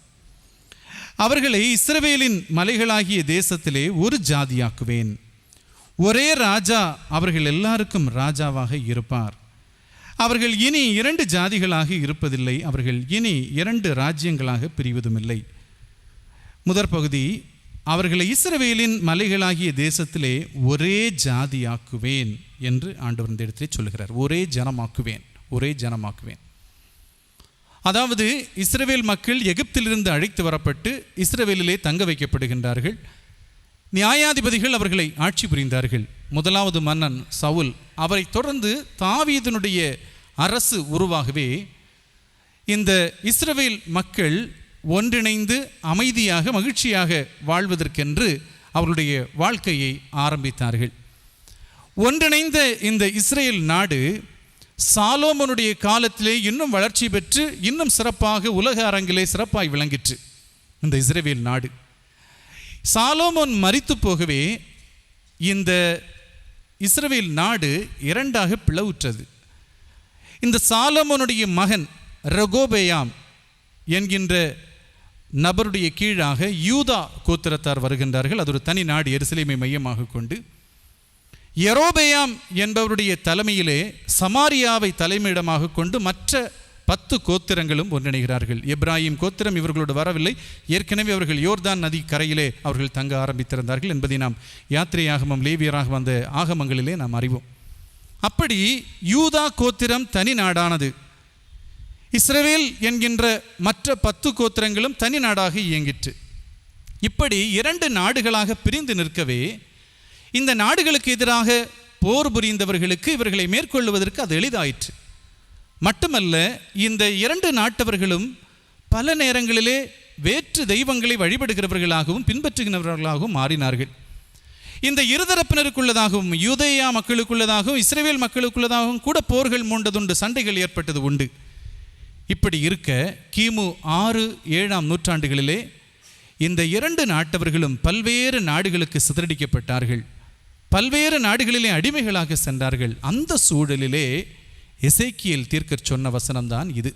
அவர்களை இஸ்ரவேலின் மலைகளாகிய தேசத்திலே ஒரு ஜாதியாக்குவேன், ஒரே ராஜா அவர்கள் எல்லாருக்கும் ராஜாவாக இருப்பார். அவர்கள் இனி 2 ஜாதிகளாக இருப்பதில்லை, அவர்கள் இனி 2 ராஜ்யங்களாக பிரிவதுமில்லை. முதற் பகுதி: அவர்களை இஸ்ரவேலின் மலைகளாகிய தேசத்திலே ஒரே ஜாதியாக்குவேன் என்று ஆண்டவர் இந்த இடத்திலே சொல்கிறார். ஒரே ஜனமாக்குவேன், ஒரே ஜனமாக்குவேன். அதாவது இஸ்ரவேல் மக்கள் எகிப்திலிருந்து அழைத்து வரப்பட்டு இஸ்ரவேலிலே தங்க வைக்கப்படுகின்றார்கள். நியாயாதிபதிகள் அவர்களை ஆட்சி புரிந்தார்கள். முதலாவது மன்னன் சவுல், அவரை தொடர்ந்து தாவீதினுடைய அரசு உருவாகவே இந்த இஸ்ரவேல் மக்கள் ஒன்றிணைந்து அமைதியாக மகிழ்ச்சியாக வாழ்வதற்கென்று அவர்களுடைய வாழ்க்கையை ஆரம்பித்தார்கள். ஒன்றிணைந்த இந்த இஸ்ரேல் நாடு சாலோமோனுடைய காலத்திலே இன்னும் வளர்ச்சி பெற்று இன்னும் சிறப்பாக உலக அரங்கிலே சிறப்பாய் விளங்கிற்று இந்த இஸ்ரவேல் நாடு. சாலோமோன் மரித்து போகவே இந்த இஸ்ரவேல் நாடு 2ஆக பிளவுற்றது. இந்த சாலோமோனுடைய மகன் ரெகோபெயாம் என்கின்ற நபருடைய கீழாக யூதா கோத்திரத்தார் வருகின்றார்கள். அது ஒரு தனி நாடு, எருசலேமை மையமாக கொண்டு. யெரொபெயாம் என்பவருடைய தலைமையிலே சமாரியாவை தலைமையிடமாக கொண்டு மற்ற 10 கோத்திரங்களும் ஒன்றிணைகிறார்கள். எப்ராஹிம் கோத்திரம் இவர்களோடு வரவில்லை. ஏற்கனவே அவர்கள் யோர்தான் நதி கரையிலே அவர்கள் தங்க ஆரம்பித்திருந்தார்கள் என்பதை நாம் யாத்திரையாகமம், லேவியராக வந்த ஆகமங்களிலே நாம் அறிவோம். அப்படி யூதா கோத்திரம் தனி நாடானது. இஸ்ரவேல் என்கின்ற மற்ற 10 கோத்திரங்களும் தனி நாடாக இயங்கிற்று. இப்படி 2 நாடுகளாக பிரிந்து நிற்கவே இந்த நாடுகளுக்கு எதிராக போர் புரிந்தவர்களுக்கு இவர்களை மேற்கொள்வதற்கு அது எளிதாயிற்று. மட்டுமல்ல, இந்த 2 நாட்டவர்களும் பல நேரங்களிலே வேற்று தெய்வங்களை வழிபடுகிறவர்களாகவும் பின்பற்றுகிறவர்களாகவும் மாறினார்கள். இந்த இருதரப்பினருக்குள்ளதாகவும் யூதேயா மக்களுக்குள்ளதாகவும் இஸ்ரவேல் மக்களுக்குள்ளதாகவும் கூட போர்கள் மூண்டதுண்டு, சண்டைகள் ஏற்பட்டது உண்டு. இப்படி இருக்க கிமு 6-7ஆம் நூற்றாண்டுகளிலே இந்த 2 நாட்டவர்களும் பல்வேறு நாடுகளுக்கு சிதறடிக்கப்பட்டார்கள். பல்வேறு நாடுகளிலே அடிமைகளாக சென்றார்கள். அந்த சூழலிலே எசேக்கியேல் தீர்க்கர் சொன்ன வசனம்தான் இது.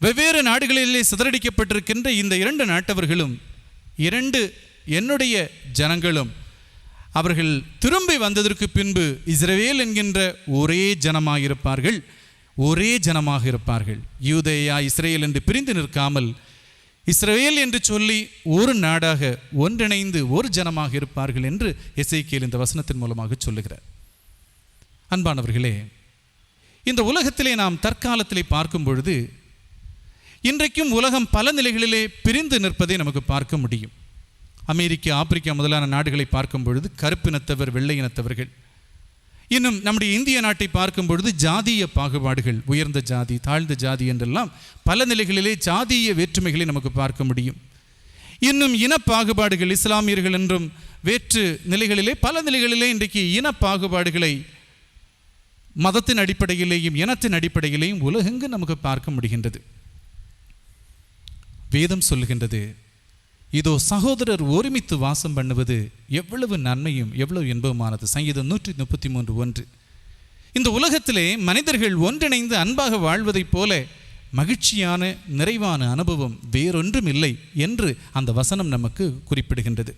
வெவ்வேறு நாடுகளிலே சிதறடிக்கப்பட்டிருக்கின்ற இந்த 2 நாட்டவர்களும் 2 என்னுடைய ஜனங்களும் அவர்கள் திரும்பி வந்ததற்கு பின்பு இஸ்ரவேல் என்கின்ற ஒரே ஜனமாயிருப்பார்கள், ஒரே ஜனமாக இருப்பார்கள். யூதேயா இஸ்ரேல் என்று பிரிந்து நிற்காமல் இஸ்ரவேல் என்று சொல்லி ஒரு நாடாக ஒன்றிணைந்து ஒரு ஜனமாக இருப்பார்கள் என்று எசேக்கியேல் இந்த வசனத்தின் மூலமாக சொல்லுகிறார். அன்பானவர்களே, இந்த உலகத்திலே நாம் தற்காலத்திலே பார்க்கும் பொழுது இன்றைக்கும் உலகம் பல நிலைகளிலே பிரிந்து நிற்பதை நமக்கு பார்க்க முடியும். அமெரிக்கா, ஆப்பிரிக்கா முதலான நாடுகளை பார்க்கும் பொழுது கருப்பினத்தவர், வெள்ளை இனத்தவர்கள். இன்னும் நம்முடைய இந்திய நாட்டை பார்க்கும் பொழுது ஜாதிய பாகுபாடுகள், உயர்ந்த ஜாதி, தாழ்ந்த ஜாதி என்றெல்லாம் பல நிலைகளிலே ஜாதிய வேற்றுமைகளை நமக்கு பார்க்க முடியும். இன்னும் இன பாகுபாடுகள், இஸ்லாமியர்கள் என்றும் வேற்று நிலைகளிலே பல நிலைகளிலே இன்றைக்கு இன பாகுபாடுகளை மதத்தின் அடிப்படையிலேயும் இனத்தின் அடிப்படையிலேயும் உலகெங்கு நமக்கு பார்க்க முடிகின்றது. வேதம் சொல்லுகின்றது, இதோ சகோதரர் ஒருமித்து வாசம் பண்ணுவது எவ்வளவு நன்மையும் எவ்வளவு இன்பமானது. சங்கீதம் 133:1. இந்த உலகத்திலே மனிதர்கள் ஒன்றிணைந்து அன்பாக வாழ்வதைப் போல மகிழ்ச்சியான நிறைவான அனுபவம் வேறொன்றும் இல்லை என்று அந்த வசனம் நமக்கு குறிப்பிடுகின்றது.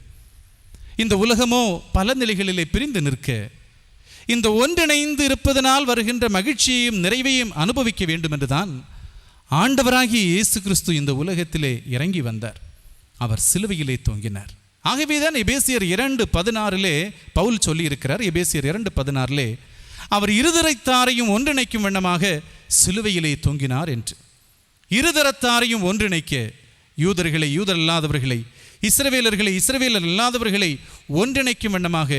இந்த உலகமோ பல நிலைகளிலே பிரிந்து நிற்க இந்த ஒன்றிணைந்து இருப்பதனால் வருகின்ற மகிழ்ச்சியையும் நிறைவையும் அனுபவிக்க வேண்டும் என்றுதான் ஆண்டவராகிய இயேசு கிறிஸ்து இந்த உலகத்திலே இறங்கி வந்தார். அவர் சிலுவையிலே தொங்கினார். ஆகவேதான் எபேசியர் 2:16 பவுல் சொல்லி இருக்கிறார். எபேசியர் 2:16 அவர் இருதரத்தாரையும் ஒன்றிணைக்கும் வண்ணமாக சிலுவையிலே தொங்கினார் என்று. இருதரத்தாரையும் ஒன்றிணைக்க, யூதர்களை யூதர் அல்லாதவர்களை, இஸ்ரவேலர்களை இஸ்ரவேலர் அல்லாதவர்களை ஒன்றிணைக்கும் வண்ணமாக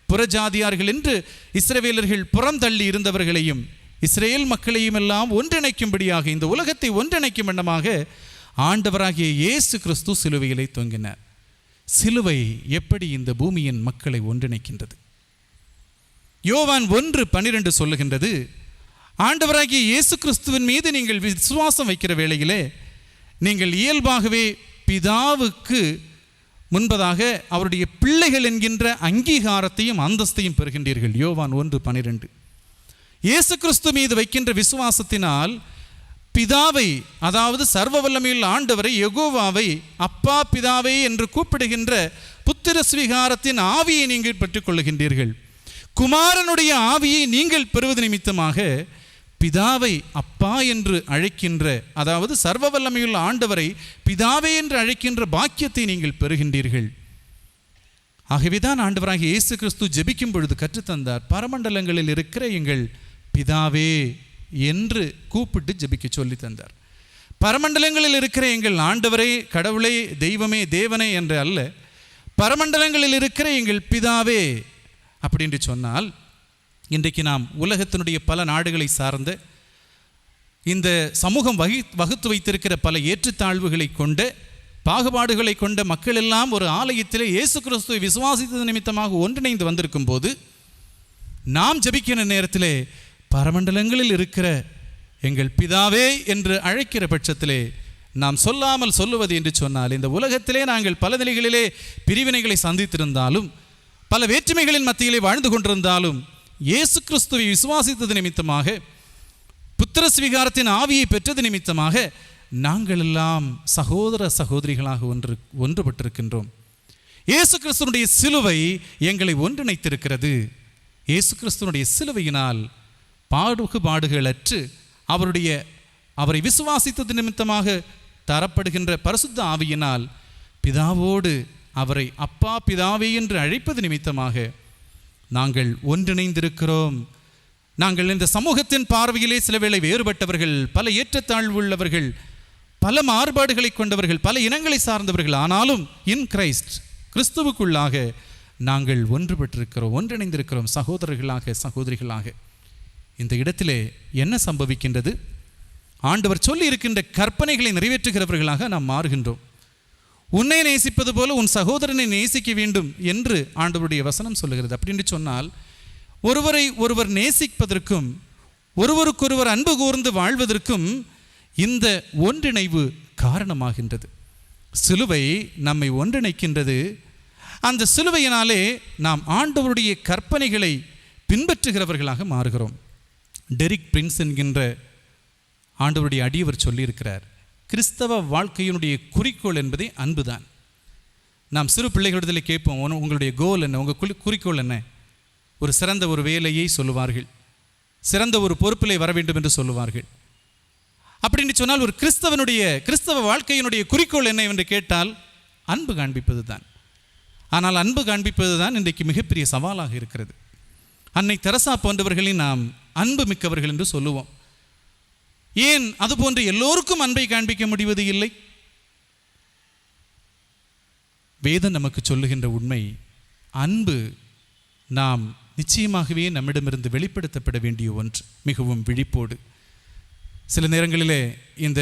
புறஜாதியார்கள் என்று இஸ்ரவேலர்கள் புறந்தள்ளி இருந்தவர்களையும் இஸ்ரேல் மக்களையும் எல்லாம் ஒன்றிணைக்கும்படியாக, இந்த உலகத்தை ஒன்றிணைக்கும் வண்ணமாக ஆண்டவராகிய இயேசு கிறிஸ்து சிலுவையிலே தொங்கினார். சிலுவை எப்படி இந்த பூமியின் மக்களை ஒன்றிணைக்கின்றது? யோவான் 1:12 சொல்லுகின்றது, ஆண்டவராகிய இயேசு கிறிஸ்துவின் மீது நீங்கள் விசுவாசம் வைக்கிற வேளையிலே நீங்கள் இயல்பாகவே பிதாவுக்கு முன்பதாக அவருடைய பிள்ளைகள் என்கின்ற அங்கீகாரத்தையும் அந்தஸ்தையும் பெறுகின்றீர்கள். யோவான் 1:12. இயேசு கிறிஸ்து மீது வைக்கின்ற விசுவாசத்தினால் பிதாவை, அதாவது சர்வ வல்லமையுள்ள ஆண்டவரை, யெகோவாவை அப்பா பிதாவை என்று கூப்பிடுகின்ற புத்திர ஸ்வீகாரத்தின் ஆவியை நீங்கள் பெற்றுக்கொள்ளுகின்றீர்கள். குமாரனுடைய ஆவியை நீங்கள் பெறுவது நிமித்தமாக பிதாவை அப்பா என்று அழைக்கின்ற, அதாவது சர்வ வல்லமையுள்ள ஆண்டவரை பிதாவே என்று அழைக்கின்ற பாக்கியத்தை நீங்கள் பெறுகின்றீர்கள். ஆகவேதான் ஆண்டவராகிய இயேசு கிறிஸ்து ஜெபிக்கும் பொழுது கற்றுத்தந்தார், பரமண்டலங்களில் இருக்கிற எங்கள் பிதாவே என்று கூப்பிட்டு ஜெபிக்க சொல்லி தந்தார். பரமண்டலங்களில் இருக்கிற எங்கள் ஆண்டவரே, கடவுளே, தெய்வமே, தேவனே என்று அல்ல, பரமண்டலங்களில் இருக்கிற எங்கள் பிதாவே அப்படின்னு சொன்னால், இன்றைக்கு நாம் உலகத்தினுடைய பல நாடுகளை சார்ந்த இந்த சமூகம் வகுத்து வைத்திருக்கிற பல ஏற்றத்தாழ்வுகளை கொண்ட, பாகுபாடுகளை கொண்ட மக்கள் எல்லாம் ஒரு ஆலயத்திலே இயேசு கிறிஸ்துவை விசுவாசித்தது நிமித்தமாக ஒன்றிணைந்து வந்திருக்கும் போது நாம் ஜெபிக்கிற நேரத்திலே பரமண்டலங்களில் இருக்கிற எங்கள் பிதாவே என்று அழைக்கிற பட்சத்திலே நாம் சொல்லாமல் சொல்லுவது என்று சொன்னால், இந்த உலகத்திலே நாங்கள் பல நிலைகளிலே பிரிவினைகளை சந்தித்திருந்தாலும், பல வேற்றுமைகளின் மத்தியிலே வாழ்ந்து கொண்டிருந்தாலும், இயேசு கிறிஸ்துவை விசுவாசித்தது நிமித்தமாக, புத்திர ஸ்வீகாரத்தின் ஆவியை பெற்றது நிமித்தமாக நாங்கள் எல்லாம் சகோதர சகோதரிகளாக ஒன்றுபட்டிருக்கின்றோம். இயேசு கிறிஸ்துனுடைய சிலுவை எங்களை ஒன்றிணைத்திருக்கிறது. இயேசு கிறிஸ்துனுடைய சிலுவையினால் பாடுகளற்று அவரை விசுவாசித்தது நிமித்தமாக தரப்படுகின்ற பரிசுத்த ஆவியினால் பிதாவோடு அவரை அப்பா பிதாவே என்று அழைப்பது நிமித்தமாக நாங்கள் ஒன்றிணைந்திருக்கிறோம். நாங்கள் இந்த சமூகத்தின் பார்வையிலே சில வேளை வேறுபட்டவர்கள், பல ஏற்றத்தாழ்வு உள்ளவர்கள், பல மாறுபாடுகளை கொண்டவர்கள், பல இனங்களை சார்ந்தவர்கள், ஆனாலும் இன் கிரைஸ்ட், கிறிஸ்துவுக்குள்ளாக நாங்கள் ஒன்றுபட்டிருக்கிறோம், ஒன்றிணைந்திருக்கிறோம், சகோதரர்களாக சகோதரிகளாக. இந்த இடத்திலே என்ன சம்பவிக்கின்றது? ஆண்டவர் சொல்லி இருக்கின்ற கற்பனைகளை நிறைவேற்றுகிறவர்களாக நாம் மாறுகின்றோம். உன்னை நேசிப்பது போல உன் சகோதரனை நேசிக்க வேண்டும் என்று ஆண்டவருடைய வசனம் சொல்லுகிறது. அப்படின்னு சொன்னால், ஒருவரை ஒருவர் நேசிப்பதற்கும் ஒருவருக்கொருவர் அன்பு கூர்ந்து வாழ்வதற்கும் இந்த ஒன்றிணைவு காரணமாகின்றது. சிலுவை நம்மை ஒன்றிணைக்கின்றது. அந்த சிலுவையினாலே நாம் ஆண்டவருடைய கற்பனைகளை பின்பற்றுகிறவர்களாக மாறுகிறோம். டெரிக் பிரின்ஸ் என்கின்ற ஆண்டவருடைய அடியவர் சொல்லியிருக்கிறார், கிறிஸ்தவ வாழ்க்கையினுடைய குறிக்கோள் என்பதே அன்புதான். நாம் சிறு பிள்ளைகளிடத்தில் கேட்போம், உங்களுடைய கோல் என்ன, உங்கள் குறிக்கோள் என்ன? ஒரு சிறந்த ஒரு வேலையை சொல்லுவார்கள், சிறந்த ஒரு பொறுப்பிலே வர வேண்டும் என்று சொல்லுவார்கள். அப்படின்னு சொன்னால் ஒரு கிறிஸ்தவ வாழ்க்கையினுடைய குறிக்கோள் என்ன என்று கேட்டால் அன்பு காண்பிப்பது தான். ஆனால் அன்பு காண்பிப்பது தான் இன்றைக்கு மிகப்பெரிய சவாலாக இருக்கிறது. அன்னை தெரசா போன்றவர்களை நாம் அன்பு மிக்கவர்கள் என்று சொல்லுவோம். ஏன் அதுபோன்று எல்லோருக்கும் அன்பை காண்பிக்க முடிவது இல்லை? வேதம் நமக்கு சொல்லுகின்ற உண்மை, அன்பு நாம் நிச்சயமாகவே நம்மிடமிருந்து வெளிப்படுத்தப்பட வேண்டிய ஒன்று, மிகவும் விழிப்போடு. சில நேரங்களிலே இந்த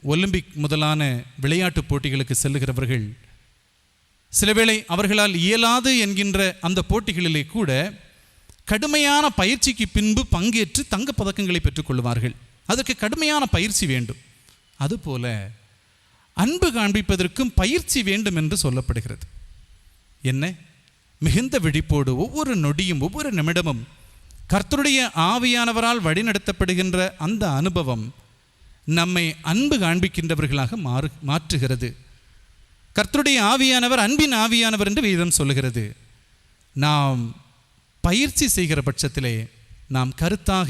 ஒலிம்பிக் முதலான விளையாட்டு போட்டிகளுக்கு செல்லுகிறவர்கள் சிலவேளை அவர்களால் இயலாது என்கின்ற அந்த போட்டிகளிலே கூட கடுமையான பயிற்சிக்கு பின்பு பங்கேற்று தங்கப்பதக்கங்களை பெற்றுக்கொள்வார்கள். அதற்கு கடுமையான பயிற்சி வேண்டும். அதுபோல அன்பு காண்பிப்பதற்கும் பயிற்சி வேண்டும் என்று சொல்லப்படுகிறது. என்ன? மிகுந்த விழிப்போடு ஒவ்வொரு நொடியும் ஒவ்வொரு நிமிடமும் கர்த்தருடைய ஆவியானவரால் வழிநடத்தப்படுகின்ற அந்த அனுபவம் நம்மை அன்பு காண்பிக்கின்றவர்களாக மாற்றுகிறது. கர்த்தருடைய ஆவியானவர் அன்பின் ஆவியானவர் என்று வேதம் சொல்லுகிறது. நாம் பயிற்சி செய்கிற பட்சத்திலே நாம் கருத்தாக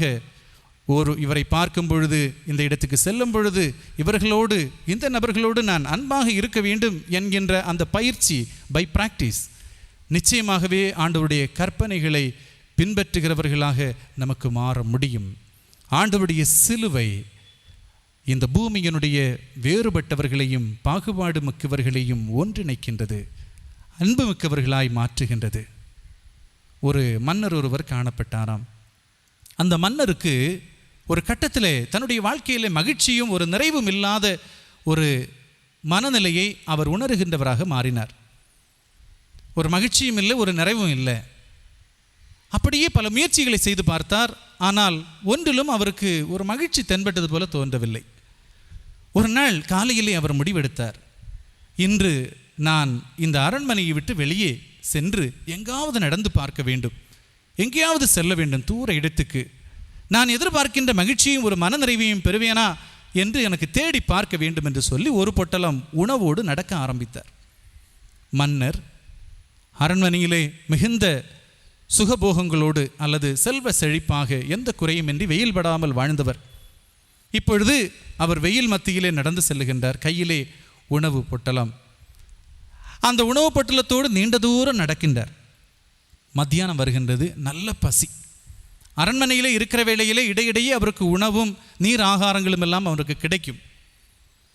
இவரை பார்க்கும் பொழுது, இந்த இடத்துக்கு செல்லும் பொழுது இவர்களோடு, இந்த நபர்களோடு நான் அன்பாக இருக்க வேண்டும் என்கின்ற அந்த பயிற்சி பை பிராக்டிஸ் நிச்சயமாகவே ஆண்டவருடைய கற்பனைகளை பின்பற்றுகிறவர்களாக நமக்கு மாற முடியும். ஆண்டவருடைய சிலுவை இந்த பூமியினுடைய வேறுபட்டவர்களையும் பாகுபாடு மிக்கவர்களையும் ஒன்றிணைக்கின்றது, அன்பு மிக்கவர்களாய் மாற்றுகின்றது. ஒரு மன்னர் ஒருவர் காணப்பட்டாராம். அந்த மன்னருக்கு ஒரு கட்டத்தில் தன்னுடைய வாழ்க்கையில் மகிழ்ச்சியும் ஒரு நிறைவும் இல்லாத ஒரு மனநிலையை அவர் உணர்கின்றவராக மாறினார். ஒரு மகிழ்ச்சியும் இல்லை, ஒரு நிறைவும் இல்லை. அப்படியே பல முயற்சிகளை செய்து பார்த்தார். ஆனால் ஒன்றிலும் அவருக்கு ஒரு மகிழ்ச்சி தென்பட்டது போல தோன்றவில்லை. ஒரு நாள் காலையிலே அவர் முடிவெடுத்தார், இன்று நான் இந்த அரண்மனையை விட்டு வெளியே சென்று எங்காவது நடந்து பார்க்க வேண்டும், எங்கேயாவது செல்ல வேண்டும், தூர இடத்துக்கு. நான் எதிர்பார்க்கின்ற மகிழ்ச்சியும் ஒரு மனநிறைவையும் பெறுவேனா என்று எனக்கு தேடி பார்க்க வேண்டும் என்று சொல்லி ஒரு பொட்டலம் உணவோடு நடக்க ஆரம்பித்தார். மன்னர் அரண்மனையிலே மிகுந்த சுகபோகங்களோடு அல்லது செல்வ செழிப்பாக எந்த குறையுமின்றி வெயில் படாமல் வாழ்ந்தவர். இப்பொழுது அவர் வெயில் மத்தியிலே நடந்து செல்லுகின்றார், கையிலே உணவு பொட்டலம். அந்த உணவு பொட்டலத்தோடு நீண்ட தூரம் நடக்கின்றார். மத்தியானம் வருகின்றது, நல்ல பசி. அரண்மனையிலே இருக்கிற வேளையிலே இடையிடையே அவருக்கு உணவும் நீர் ஆகாரங்களும் எல்லாம் அவருக்கு கிடைக்கும்.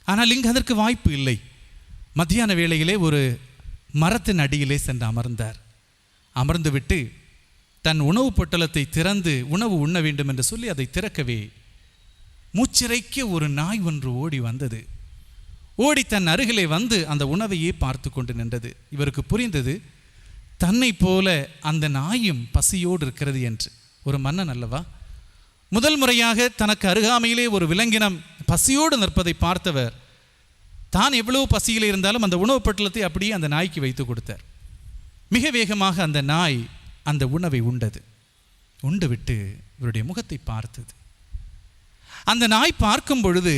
ஆனால் இங்கு அதற்கு வாய்ப்பு இல்லை. மத்தியான வேளையிலே ஒரு மரத்தின் அடியிலே சென்று அமர்ந்தார். அமர்ந்துவிட்டு தன் உணவு பொட்டலத்தை திறந்து உணவு உண்ண வேண்டும் என்று சொல்லி அதை திறக்கவே மூச்சிறைக்க ஒரு நாய் ஒன்று ஓடி வந்தது. ஓடி தன் அருகிலே வந்து அந்த உணவையே பார்த்து கொண்டு நின்றது. இவருக்கு புரிந்தது, தன்னை போல அந்த நாயும் பசியோடு இருக்கிறது என்று. ஒரு மன்னன் அல்லவா, முதல் முறையாக தனக்கு அருகாமையிலே ஒரு விலங்கினம் பசியோடு நிற்பதை பார்த்தவர் தான் எவ்வளவு பசியில் இருந்தாலும் அந்த உணவு பட்டலத்தை அப்படியே அந்த நாய்க்கு வைத்து கொடுத்தார். மிக வேகமாக அந்த நாய் அந்த உணவை உண்டது. உண்டுவிட்டு இவருடைய முகத்தை பார்த்தது. அந்த நாய் பார்க்கும் பொழுது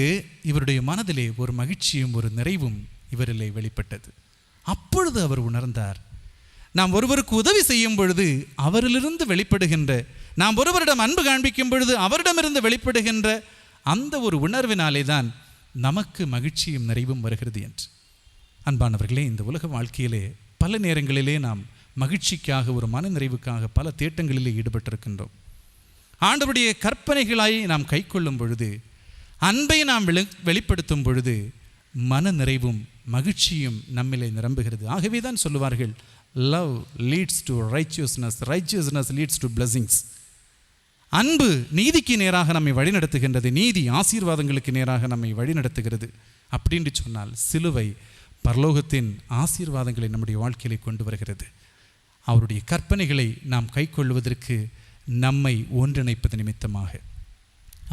இவருடைய மனதிலே ஒரு மகிழ்ச்சியும் ஒரு நிறைவும் இவரிலே வெளிப்பட்டது. அப்பொழுது அவர் உணர்ந்தார், நாம் ஒருவருக்கு உதவி செய்யும் பொழுது அவரிலிருந்து வெளிப்படுகின்ற, நாம் ஒருவரிடம் அன்பு காண்பிக்கும் பொழுது அவரிடமிருந்து வெளிப்படுகின்ற அந்த ஒரு உணர்வினாலே தான் நமக்கு மகிழ்ச்சியும் நிறைவும் வருகிறது என்று. அன்பானவர்களே, இந்த உலக வாழ்க்கையிலே பல நேரங்களிலே நாம் மகிழ்ச்சிக்காக ஒரு மன நிறைவுக்காக பல தேட்டங்களிலே ஈடுபட்டிருக்கின்றோம். ஆண்டவருடைய கற்பனைகளாய் நாம் கை கொள்ளும் பொழுது, அன்பை நாம் வெளிப்படுத்தும் பொழுது மன நிறைவும் மகிழ்ச்சியும் நம்மிலே நிரம்புகிறது. ஆகவே தான் சொல்லுவார்கள், love leads to righteousness, righteousness leads to blessings. அன்பு நீதிக்கு நேராக நம்மை வழிநடத்துகின்றது, நீதி ஆசீர்வாதங்களுக்கு நேராக நம்மை வழிநடத்துகிறது. அப்படின்னு சொன்னால் சிலுவை பரலோகத்தின் ஆசீர்வாதங்களை நம்முடைய வாழ்க்கையிலே கொண்டு வருகிறது. அவருடைய கற்பனைகளை நாம் கை கொள்வதற்கு நம்மை ஒன்றிணைப்பது நிமித்தமாக.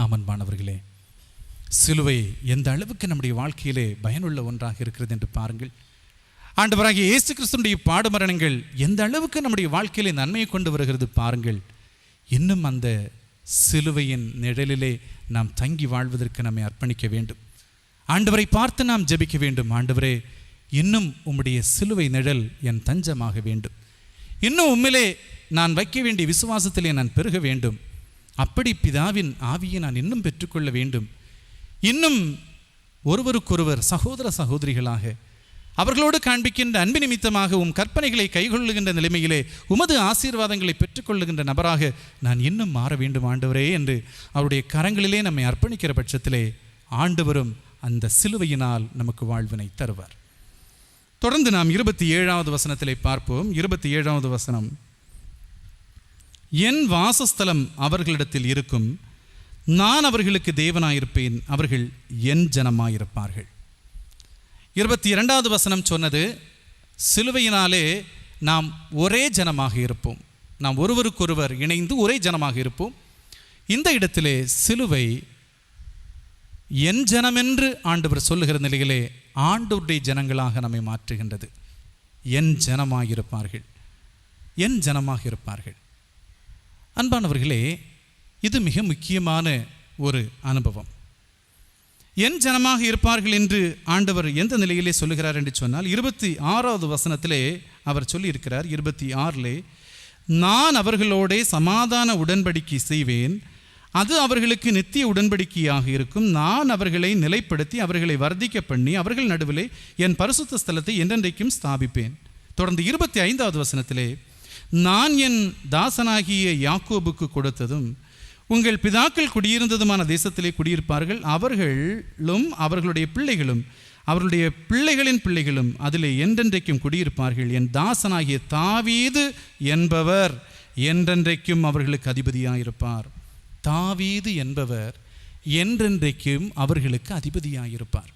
ஆமன்பானவர்களே, சிலுவை எந்த அளவுக்கு நம்முடைய வாழ்க்கையிலே பயனுள்ள ஒன்றாக இருக்கிறது என்று பாருங்கள். ஆண்டவராகிய இயேசு கிறிஸ்துவினுடைய பாடுமரணங்கள் எந்த அளவுக்கு நம்முடைய வாழ்க்கையிலே நன்மையை கொண்டு வருகிறது பாருங்கள். இன்னும் அந்த சிலுவையின் நிழலிலே நாம் தங்கி வாழ்வதற்கு நம்மை அர்ப்பணிக்க வேண்டும். ஆண்டவரை பார்த்து நாம் ஜெபிக்க வேண்டும். ஆண்டவரே, இன்னும் உம்முடைய சிலுவை நிழல் என் தஞ்சமாக வேண்டும். இன்னும் உம்மிலே நான் வைக்க வேண்டிய விசுவாசத்திலே நான் பெருக வேண்டும். அப்படி பிதாவின் ஆவியை நான் இன்னும் பெற்றுக்கொள்ள வேண்டும். இன்னும் ஒருவருக்கொருவர் சகோதர சகோதரிகளாக அவர்களோடு காண்பிக்கின்ற அன்பு நிமித்தமாக உம் கற்பனைகளை கைகொள்ளுகின்ற நிலைமையிலே உமது ஆசீர்வாதங்களை பெற்றுக்கொள்ளுகின்ற நபராக நான் இன்னும் மாற வேண்டும் ஆண்டவரே என்று அவருடைய கரங்களிலே நம்மை அர்ப்பணிக்கிற பட்சத்திலே ஆண்டவரும் அந்த சிலுவையினால் நமக்கு வாழ்வினை தருவார். தொடர்ந்து நாம் 27வது வசனத்திலே பார்ப்போம். 27வது வசனம், என் வாசஸ்தலம் அவர்களிடத்தில் இருக்கும், நான் அவர்களுக்கு தேவனாயிருப்பேன், அவர்கள் என் ஜனமாயிருப்பார்கள். 22வது வசனம் சொன்னது, சிலுவையினாலே நாம் ஒரே ஜனமாக இருப்போம், நாம் ஒருவருக்கொருவர் இணைந்து ஒரே ஜனமாக இருப்போம். இந்த இடத்திலே சிலுவை என் ஜனமென்று ஆண்டவர் சொல்லுகிற நிலையிலே ஆண்டவருடைய ஜனங்களாக நம்மை மாற்றுகின்றது. என் ஜனமாக இருப்பார்கள், என் ஜனமாக இருப்பார்கள். அன்பானவர்களே, இது மிக முக்கியமான ஒரு அனுபவம். என் ஜனமாக இருப்பார்கள் என்று ஆண்டவர் எந்த நிலையிலே சொல்லுகிறார் என்று சொன்னால் 26வது வசனத்திலே அவர் சொல்லியிருக்கிறார். 26லே, நான் அவர்களோட சமாதான உடன்படிக்கை செய்வேன், அது அவர்களுக்கு நித்திய உடன்படிக்கையாக இருக்கும். நான் அவர்களை நிலைப்படுத்தி அவர்களை வர்த்திக்க பண்ணி அவர்கள் நடுவிலே என் பரிசுத்த ஸ்தலத்தை என்றென்றைக்கும் ஸ்தாபிப்பேன். தொடர்ந்து 25வது வசனத்திலே, நான் என் தாசனாகிய யாக்கோபுக்கு கொடுத்ததும் உங்கள் பிதாக்கள் குடியிருந்ததுமான தேசத்திலே குடியிருப்பார்கள், அவர்களும் அவர்களுடைய பிள்ளைகளும் அவர்களுடைய பிள்ளைகளின் பிள்ளைகளும் அதிலே என்றென்றைக்கும் குடியிருப்பார்கள். என் தாசனாகிய தாவீது என்பவர் என்றென்றைக்கும் அவர்களுக்கு அதிபதியாயிருப்பார். தாவீது என்பவர் என்றென்றைக்கும் அவர்களுக்கு அதிபதியாயிருப்பார்,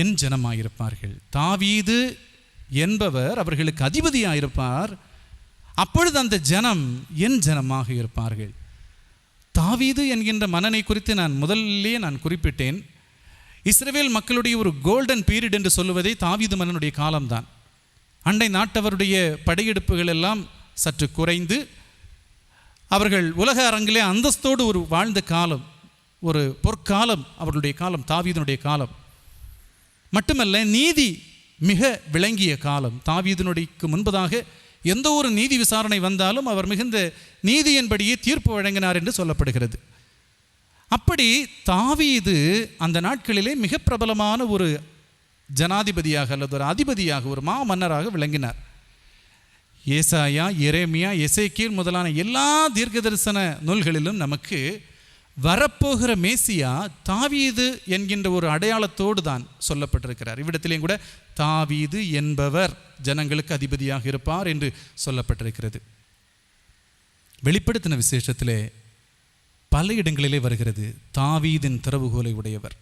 என் ஜனமாயிருப்பார்கள். தாவீது என்பவர் அவர்களுக்கு அதிபதியாயிருப்பார். அப்பொழுது அந்த ஜனம் என் ஜனமாக இருப்பார்கள். தாவீது என்கின்ற மன்னனை குறித்து நான் குறிப்பிட்டேன். இஸ்ரவேல் மக்களுடைய ஒரு கோல்டன் பீரியட் என்று சொல்லுவதே தாவீது மன்னனுடைய காலம்தான். அண்டை நாட்டவருடைய படையெடுப்புகள் எல்லாம் சற்று குறைந்து அவர்கள் உலக அரங்கிலே அந்தஸ்தோடு ஒரு வாழ்ந்த காலம், ஒரு பொற்காலம் அவர்களுடைய காலம், தாவீதினுடைய காலம். மட்டுமல்ல, நீதி மிக விளங்கிய காலம். தாவீதினுடைக்கு முன்பதாக எந்த ஒரு நீதி விசாரணை வந்தாலும் அவர் மிகுந்த நீதியின்படியே தீர்ப்பு வழங்கினார் என்று சொல்லப்படுகிறது. அப்படி தாவீது அந்த நாட்களிலே மிக பிரபலமான ஒரு ஜனாதிபதியாக அல்லது ஒரு அதிபதியாக, ஒரு மாமன்னராக விளங்கினார். ஏசாயா, எரேமியா, எசேக்கியேல் முதலான எல்லா தீர்க்க தரிசன நூல்களிலும் நமக்கு வரப்போகிற மேசியா தாவீது என்கின்ற ஒரு அடையாளத்தோடு தான் சொல்லப்பட்டிருக்கிறார். இவ்விடத்திலேயும் கூட தாவீது என்பவர் ஜனங்களுக்கு அதிபதியாக இருப்பார் என்று சொல்லப்பட்டிருக்கிறது. வெளிப்படுத்தின விசேஷத்திலே பல இடங்களிலே வருகிறது, தாவீதின் திறவுகோலை உடையவர்,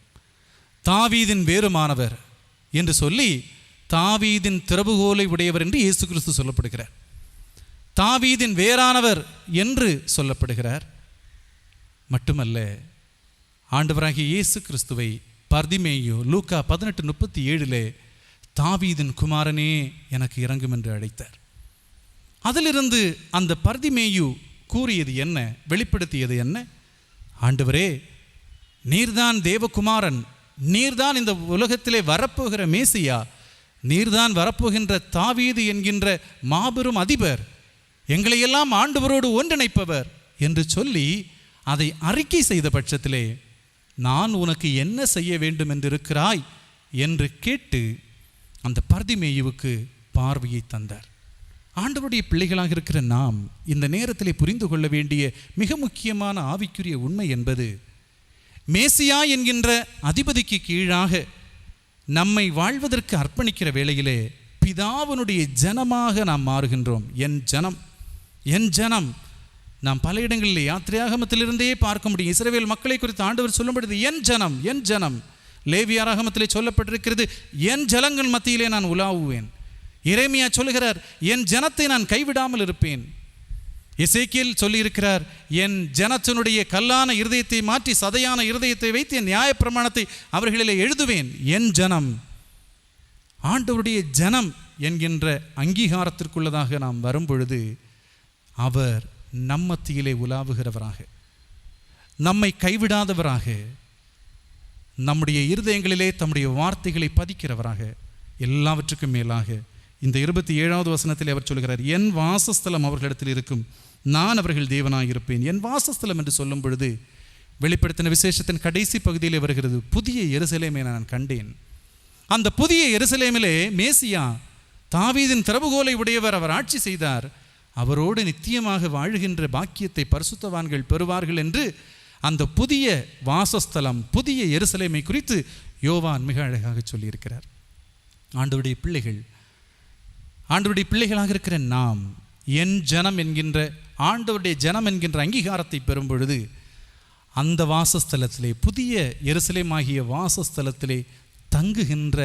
தாவீதின் வேறுமானவர் என்று சொல்லி தாவீதின் திறவுகோலை உடையவர் என்று இயேசு கிறிஸ்து சொல்லப்படுகிறார். தாவீதின் வேறானவர் என்று சொல்லப்படுகிறார். மட்டுமல்ல, ஆண்டவராகிய இயேசு கிறிஸ்துவை பர்திமேயு லூக்கா 18:37 தாவீதின் குமாரனே எனக்கு இறங்கும் என்று அழைத்தார். அதிலிருந்து அந்த பர்திமேயு கூறியது என்ன, வெளிப்படுத்தியது என்ன? ஆண்டவரே, நீர்தான் தேவகுமாரன், நீர்தான் இந்த உலகத்திலே வரப்போகிற மேசியா, நீர்தான் வரப்போகின்ற தாவீது என்கின்ற மாபெரும் அதிபர், எங்களையெல்லாம் ஆண்டவரோடு ஒன்றிணைப்பவர் என்று சொல்லி அதை அறிக்கை செய்த பட்சத்திலே நான் உனக்கு என்ன செய்ய வேண்டும் என்றிருக்கிறாய் என்று கேட்டு அந்த பர்திமேயுவுக்கு பார்வையை தந்தார். ஆண்டவருடைய பிள்ளைகளாக இருக்கிற நாம் இந்த நேரத்திலே புரிந்து கொள்ள வேண்டிய மிக முக்கியமான ஆவிக்குரிய உண்மை என்பது, மேசியா என்கின்ற அதிபதிக்கு கீழாக நம்மை வாழ்வதற்கு அர்ப்பணிக்கிற வேளையிலே பிதாவினுடைய ஜனமாக நாம் மாறுகின்றோம். என் ஜனம், என் ஜனம். நாம் பல இடங்களில் யாத்திரையாகமத்திலிருந்தே பார்க்க முடியும். இஸ்ரவேல் மக்களை குறித்து ஆண்டவர் சொல்லும் பொழுது என் ஜனம், என் ஜனம். லேவியராகமத்திலே சொல்லப்பட்டிருக்கிறது, என் ஜனங்கள் மத்தியிலே நான் உலாவுவேன். எரேமியா சொல்லுகிறார், என் ஜனத்தை நான் கைவிடாமல் இருப்பேன். எசேக்கியேல் சொல்லியிருக்கிறார், என் ஜனத்தினுடைய கல்லான இருதயத்தை மாற்றி சதையான இருதயத்தை வைத்து என் நியாயப்பிரமாணத்தை அவர்களிலே எழுதுவேன். என் ஜனம். ஆண்டவருடைய ஜனம் என்கின்ற அங்கீகாரத்திற்குள்ளதாக நாம் வரும்பொழுது அவர் நம்மத்தியிலே உலாவுகிறவராக, நம்மை கைவிடாதவராக, நம்முடைய இருதயங்களிலே தம்முடைய வார்த்தைகளை பதிக்கிறவராக, எல்லாவற்றுக்கும் மேலாக இந்த 27வது வசனத்தில் அவர் சொல்கிறார், என் வாசஸ்தலம் அவர்களிடத்தில் இருக்கும், நான் அவர்கள் தேவனாயிருப்பேன். என் வாசஸ்தலம் என்று சொல்லும் பொழுது வெளிப்படுத்தின விசேஷத்தின் கடைசி பகுதியிலே வருகிறது, புதிய எருசலேமை நான் கண்டேன். அந்த புதிய எருசலேமிலே மேசியா தாவீதின் திறவுகோலை உடையவர், அவர் ஆட்சி செய்தார். அவரோடு நித்தியமாக வாழுகின்ற பாக்கியத்தை பரிசுத்தவான்கள் பெறுவார்கள் என்று அந்த புதிய வாசஸ்தலம், புதிய எருசலேமை குறித்து யோவான் மிக அழகாக சொல்லியிருக்கிறார். ஆண்டவருடைய பிள்ளைகள், ஆண்டவருடைய பிள்ளைகளாக இருக்கிற நாம் என் ஜனம் என்கின்ற ஆண்டவருடைய ஜனம் என்கின்ற அங்கீகாரத்தை பெறும் பொழுது அந்த வாசஸ்தலத்திலே, புதிய எருசலேமாகிய வாசஸ்தலத்திலே தங்குகின்ற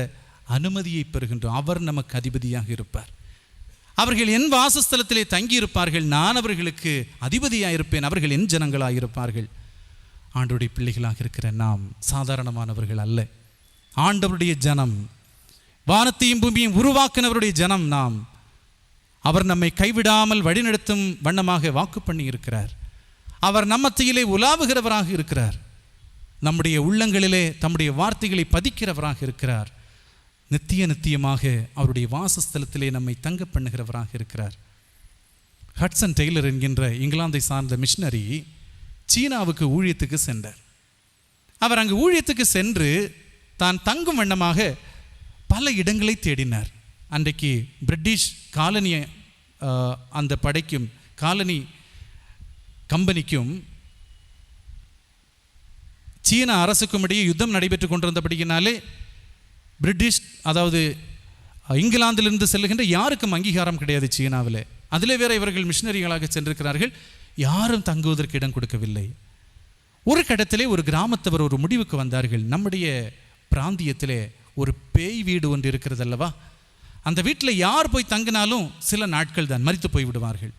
அனுமதியை பெறுகின்றோம். அவர் நமக்கு அதிபதியாக இருப்பார். அவர்கள் என் வாசஸ்தலத்திலே தங்கியிருப்பார்கள், நான் அவர்களுக்கு அதிபதியாக இருப்பேன், அவர்கள் என் ஜனங்களாக இருப்பார்கள். ஆண்டவருடைய பிள்ளைகளாக இருக்கிற நாம் சாதாரணமானவர்கள் அல்ல. ஆண்டவருடைய ஜனம், வானத்தையும் பூமியையும் உருவாக்கினவருடைய ஜனம் நாம். அவர் நம்மை கைவிடாமல் வழிநடத்தும் வண்ணமாக வாக்கு பண்ணி இருக்கிறார். அவர் நம்மத்தியிலே உலாவுகிறவராக இருக்கிறார். நம்முடைய உள்ளங்களிலே தம்முடைய வார்த்தைகளை பதிக்கிறவராக இருக்கிறார். நித்தியமாக அவருடைய வாசஸ்தலத்திலே நம்மை தங்க பண்ணுகிறவராக இருக்கிறார். ஹட்சன் டெய்லர் என்கின்ற இங்கிலாந்தை சார்ந்த மிஷனரி சீனாவுக்கு ஊழியத்துக்கு சென்றார். அவர் அங்கு ஊழியத்துக்கு சென்று தான் தங்கும் வண்ணமாக பல இடங்களை தேடினார். அன்றைக்கு பிரிட்டிஷ் காலனி அந்த படைக்கும், காலனி கம்பெனிக்கும் சீன அரசுக்கும் இடையே யுத்தம் நடைபெற்று கொண்டிருந்தபடியினாலே பிரிட்டிஷ், அதாவது இங்கிலாந்திலிருந்து செல்லுகின்ற யாருக்கும் அங்கீகாரம் கிடையாது சீனாவில். அதிலே வேற இவர்கள் மிஷினரிகளாக சென்றிருக்கிறார்கள். யாரும் தங்குவதற்கு இடம் கொடுக்கவில்லை. ஒரு கடத்திலே ஒரு கிராமத்தவர் ஒரு முடிவுக்கு வந்தார்கள். நம்முடைய பிராந்தியத்திலே ஒரு பேய் வீடு ஒன்று இருக்கிறது அல்லவா, அந்த வீட்டில் யார் போய் தங்கினாலும் சில நாட்கள் தான் மரித்து போய் விடுவார்கள்.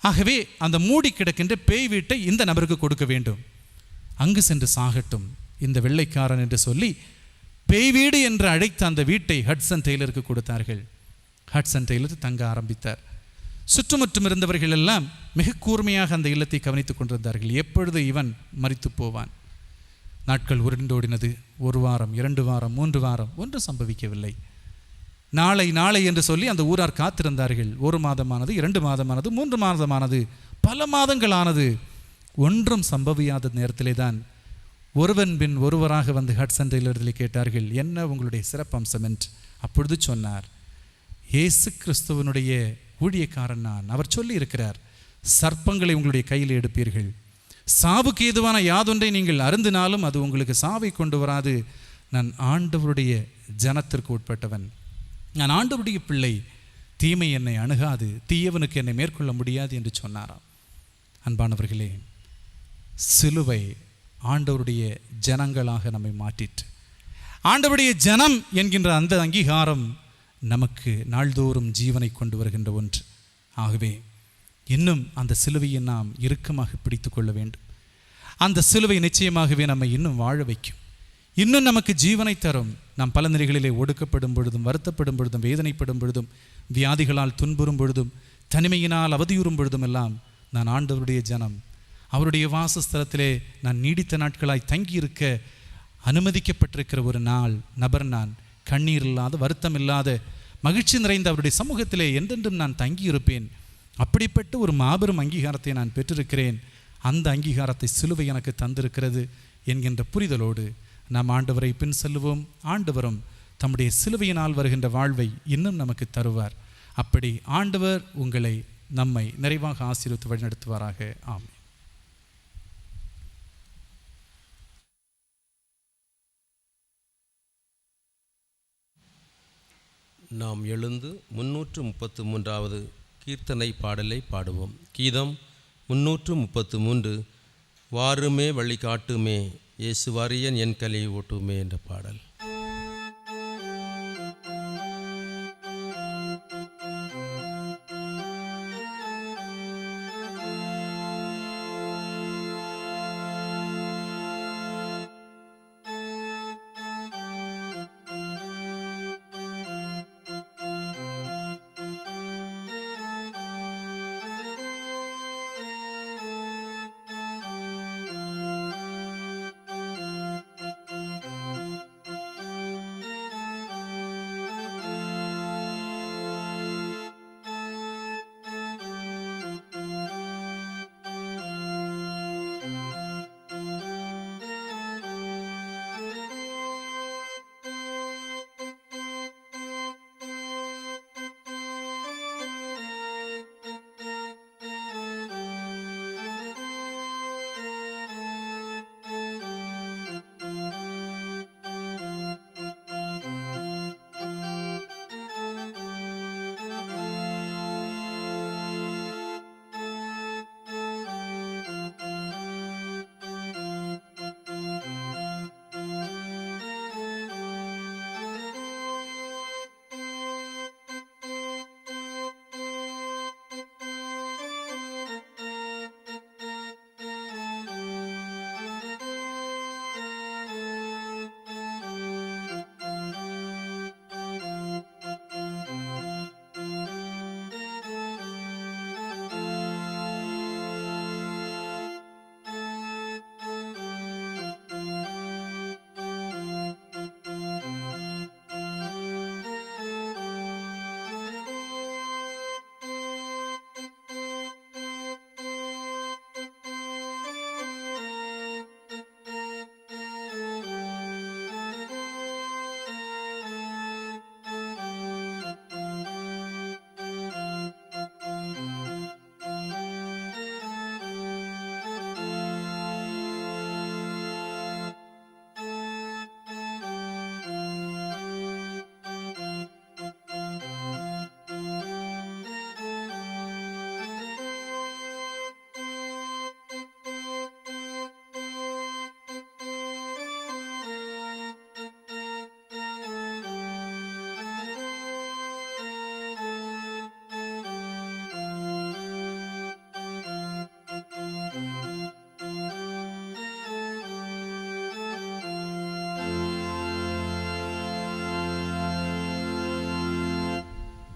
ஆகவே அந்த மூடி கிடக்கின்ற பேய் வீட்டை இந்த நபருக்கு கொடுக்க வேண்டும், அங்கு சென்று சாகட்டும் இந்த வெள்ளைக்காரன் என்று சொல்லி பேய் வீடு என்று அழைத்த அந்த வீட்டை ஹட்சன் டெய்லருக்கு கொடுத்தார்கள். ஹட்சன் டெய்லர் தங்க ஆரம்பித்தார். சுற்றுமுற்றும் இருந்தவர்கள் எல்லாம் மிக கூர்மையாக அந்த இல்லத்தை கவனித்துக் கொண்டிருந்தார்கள். எப்பொழுது இவன் மரித்து போவான்? நாட்கள் உருண்டோடினது. 1 வாரம், 2 வாரம், 3 வாரம், ஒன்றும் சம்பவிக்கவில்லை. நாளை நாளை என்று சொல்லி அந்த ஊரார் காத்திருந்தார்கள். 1 மாதமானது, 2 மாதமானது, 3 மாதமானது, பல மாதங்களானது. ஒன்றும் சம்பவியாத நேரத்திலே தான் ஒருவன் பின் ஒருவராக வந்து ஹட்சன் டெய்லரில் கேட்டார்கள், என்ன உங்களுடைய சிறப்பம்சம் என்று. அப்பொழுது சொன்னார், இயேசு கிறிஸ்துவனுடைய ஊழியக்காரன் நான். அவர் சொல்லி இருக்கிறார், சர்ப்பங்களை உங்களுடைய கையில் எடுப்பீர்கள், சாவுக்கு ஏதுவான யாதொன்றை நீங்கள் அருந்தினாலும் அது உங்களுக்கு சாவை கொண்டு வராது. நான் ஆண்டவருடைய ஜனத்திற்கு உட்பட்டவன், நான் ஆண்டவருடைய பிள்ளை, தீமை என்னை அணுகாது, தீயவனுக்கு என்னை மேற்கொள்ள முடியாது என்று சொன்னாராம். அன்பானவர்களே, சிலுவை ஆண்டவருடைய ஜனங்களாக நம்மை மாற்றிற்று. ஆண்டவருடைய ஜனம் என்கின்ற அந்த அங்கீகாரம் நமக்கு நாள்தோறும் ஜீவனை கொண்டு வருகின்ற ஒன்று. ஆகவே இன்னும் அந்த சிலுவையை நாம் இறுக்கமாக பிடித்து கொள்ள வேண்டும். அந்த சிலுவை நிச்சயமாகவே நம்மை இன்னும் வாழ வைக்கும், இன்னும் நமக்கு ஜீவனை தரும். நாம் பல நிலைகளிலே ஒடுக்கப்படும் பொழுதும், வருத்தப்படும் பொழுதும், வேதனைப்படும் பொழுதும், வியாதிகளால் துன்புறும் பொழுதும், தனிமையினால் அவதியுறும் பொழுதும் எல்லாம் நான் ஆண்டவருடைய ஜனம், அவருடைய வாசஸ்தலத்திலே நான் நீடித்த நாட்களாய் தங்கியிருக்க அனுமதிக்கப்பட்டிருக்கிற ஒரு நபர் நான். கண்ணீர் இல்லாத, வருத்தம் இல்லாத, மகிழ்ச்சி நிறைந்த அவருடைய சமூகத்திலே என்றென்றும் நான் தங்கியிருப்பேன். அப்படிப்பட்ட ஒரு மாபெரும் அங்கீகாரத்தை நான் பெற்றிருக்கிறேன். அந்த அங்கீகாரத்தை சிலுவை எனக்கு தந்திருக்கிறது என்கின்ற புரிதலோடு நாம் ஆண்டவரை பின் செல்லுவோம். ஆண்டவரும் தம்முடைய சிலுவையினால் வருகின்ற வாழ்வை இன்னும் நமக்கு தருவார். அப்படி ஆண்டவர் உங்களை, நம்மை நிறைவாக ஆசீர்வதித்து வழிநடத்துவாராக. ஆமென். நாம் எழுந்து 333வது கீர்த்தனை பாடலை பாடுவோம். கீதம் 333, வாருமே வழி காட்டுமே, இயேசுவாரியன் என் கலை ஓட்டுமே என்ற பாடல்.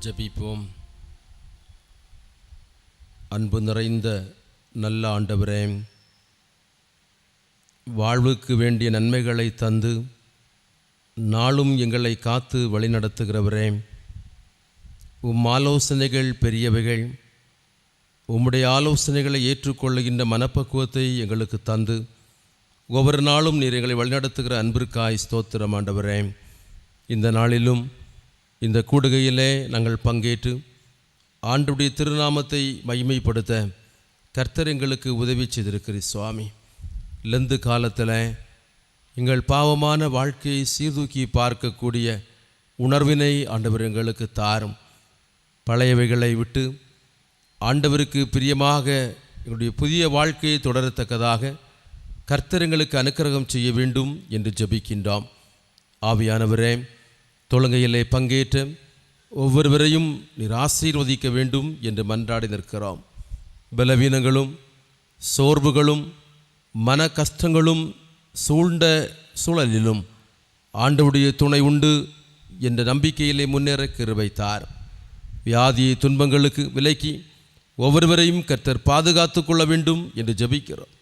ஜெபிப்போம். அன்பு நிறைந்த நல்ல ஆண்டவரே, வாழ்வுக்கு வேண்டிய நன்மைகளை தந்து நாளும் எங்களை காத்து வழிநடத்துகிறவரே, ஆலோசனைகள் பெரியவைகள். உம்முடைய ஆலோசனைகளை ஏற்றுக்கொள்ளுகின்ற மனப்பக்குவத்தை எங்களுக்கு தந்து ஒவ்வொரு நாளும் நீர் எங்களை வழிநடத்துகிற அன்பிற்காய் ஸ்தோத்திரம் ஆண்டவரே. இந்த நாளிலும் இந்த கூடுகையிலே நாங்கள் பங்கேற்று ஆண்டவருடைய திருநாமத்தை மகிமைப்படுத்த கர்த்தர் எங்களுக்கு உதவி செய்திருக்கிறீர் சுவாமி. லெந்து காலத்தில் எங்கள் பாவமான வாழ்க்கையை சீர்தூக்கி பார்க்கக்கூடிய உணர்வினை ஆண்டவர் எங்களுக்கு தாரும். பழையவைகளை விட்டு ஆண்டவருக்கு பிரியமாக எங்களுடைய புதிய வாழ்க்கையை தொடரத்தக்கதாக கர்த்தர் எங்களுக்கு அனுக்கிரகம் செய்ய வேண்டும் என்று ஜெபிக்கின்றோம். ஆவியானவரே, தொழுகையிலே பங்கேற்ற ஒவ்வொருவரையும் நீர் ஆசீர்வதிக்க வேண்டும் என்று மன்றாடி நிற்கிறோம். பலவீனங்களும் சோர்வுகளும் மன கஷ்டங்களும் சூழ்ந்த சூழலிலும் ஆண்டவருடைய துணை உண்டு என்ற நம்பிக்கையிலே முன்னேற கிருபை தார். வியாதியை துன்பங்களுக்கு விலக்கி ஒவ்வொருவரையும் கர்த்தர் பாதுகாத்து கொள்ள வேண்டும் என்று ஜெபிக்கிறோம்.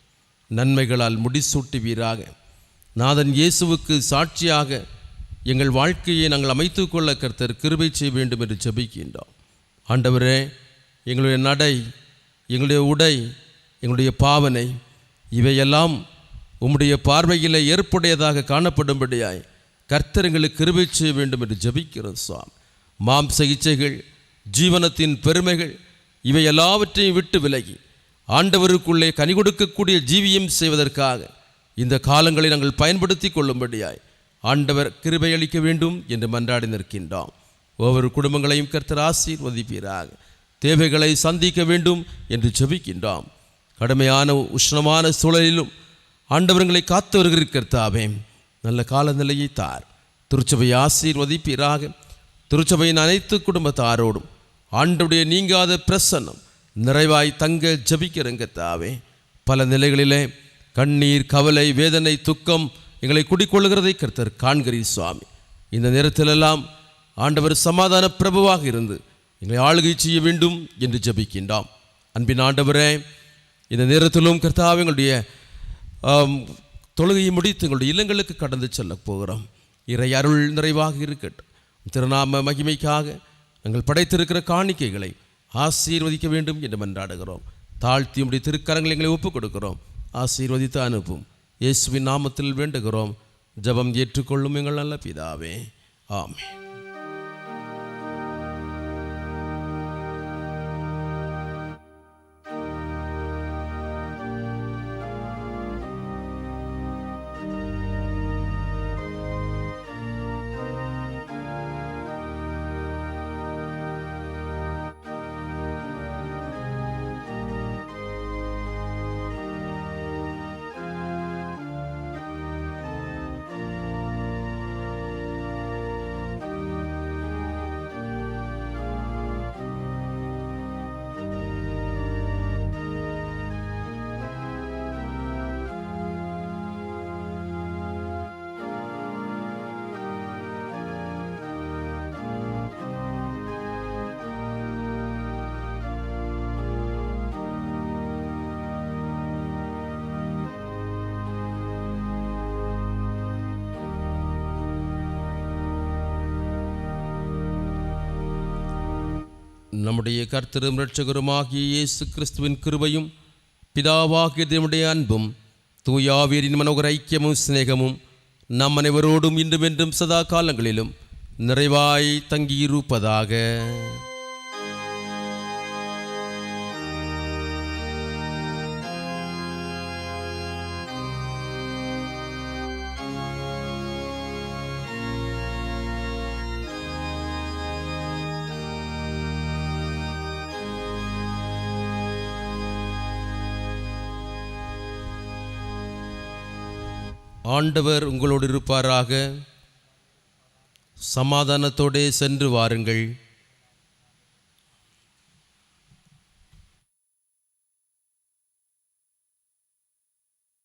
நன்மைகளால் முடிசூட்டுவீராக. நாதன் இயேசுவுக்கு சாட்சியாக எங்கள் வாழ்க்கையை நாங்கள் அமைத்து கொள்ள கர்த்தர் கிருபை செய்ய வேண்டும் என்று ஜெபிக்கின்றோம். ஆண்டவரே, எங்களுடைய நடை, எங்களுடைய உடை, எங்களுடைய பாவனை இவையெல்லாம் உம்முடைய பார்வையில் ஏற்புடையதாக காணப்படும்படியாய் கர்த்தர் எங்களுக்கு கிருபை செய்ய வேண்டும் என்று ஜெபிக்கிறோம் சுவாமி. மாம்ச இச்சைகள், ஜீவனத்தின் பெருமைகள் இவை எல்லாவற்றையும் விட்டு விலகி ஆண்டவருக்குள்ளே கனி கொடுக்கக்கூடிய ஜீவியம் செய்வதற்காக இந்த காலங்களை நாங்கள் பயன்படுத்தி கொள்ளும்படியாய் ஆண்டவர் கிருபை அளிக்க வேண்டும் என்று மன்றாடி நிற்கின்றோம். ஒவ்வொரு குடும்பங்களையும் கர்த்தர் ஆசீர்வதிப்பீராக. தேவைகளை சந்திக்க வேண்டும் என்று ஜெபிக்கின்றோம். கடுமையான உஷ்ணமான சூழலிலும் ஆண்டவர்களை காத்து வருகிற கர்த்தாவே, நல்ல காலநிலையை தார். திருச்சபையை ஆசீர்வதிப்பீராக. திருச்சபையின் அனைத்து குடும்பத்தாரோடும் ஆண்டவருடைய நீங்காத பிரசன்னம் நிறைவாய் தங்க ஜெபிக்கிறேன் கர்த்தாவே. பல நிலைகளிலே கண்ணீர், கவலை, வேதனை, துக்கம் எங்களை குடிக்கொள்ளுகிறதை கர்த்தர் காண்கிறீர் சுவாமி. இந்த நேரத்திலெல்லாம் ஆண்டவர் சமாதான பிரபுவாக இருந்து எங்களை ஆளுகை செய்ய வேண்டும் என்று ஜெபிக்கின்றோம். அன்பின் ஆண்டவரே, இந்த நேரத்திலும் கர்த்தாவே எங்களுடைய தொழுகையை முடித்து எங்களுடைய இல்லங்களுக்கு கடந்து செல்ல போகிறோம். இறை அருள் நிறைவாக இருக்கட்டும். திருநாம மகிமைக்காக நாங்கள் படைத்திருக்கிற காணிக்கைகளை ஆசீர்வதிக்க வேண்டும் என்று மன்றாடுகிறோம். தாழ்த்தி உடைய திருக்கரங்களை எங்களை ஒப்புக் கொடுக்கிறோம். ஆசீர்வதித்து அனுப்பும். இயேசுவின் நாமத்தில் வேண்டுகிறோம். ஜெபம் ஏற்றுக்கொள்ளும் எங்கள் நல்ல பிதாவே, ஆமென். நம்முடைய கர்த்தரும் இரட்சகருமாகிய இயேசு கிறிஸ்துவின் கிருபையும் பிதாவாகிய தேவனுடைய அன்பும் தூயாவியரின் மனோகர ஐக்கியமும் சிநேகமும் நம் அனைவரோடும் இன்றும் என்றும் சதா காலங்களிலும் நிறைவாய் தங்கியிருப்பதாக. ஆண்டவர் உங்களோடு இருப்பாராக. சமாதானத்தோடே சென்று வாருங்கள்.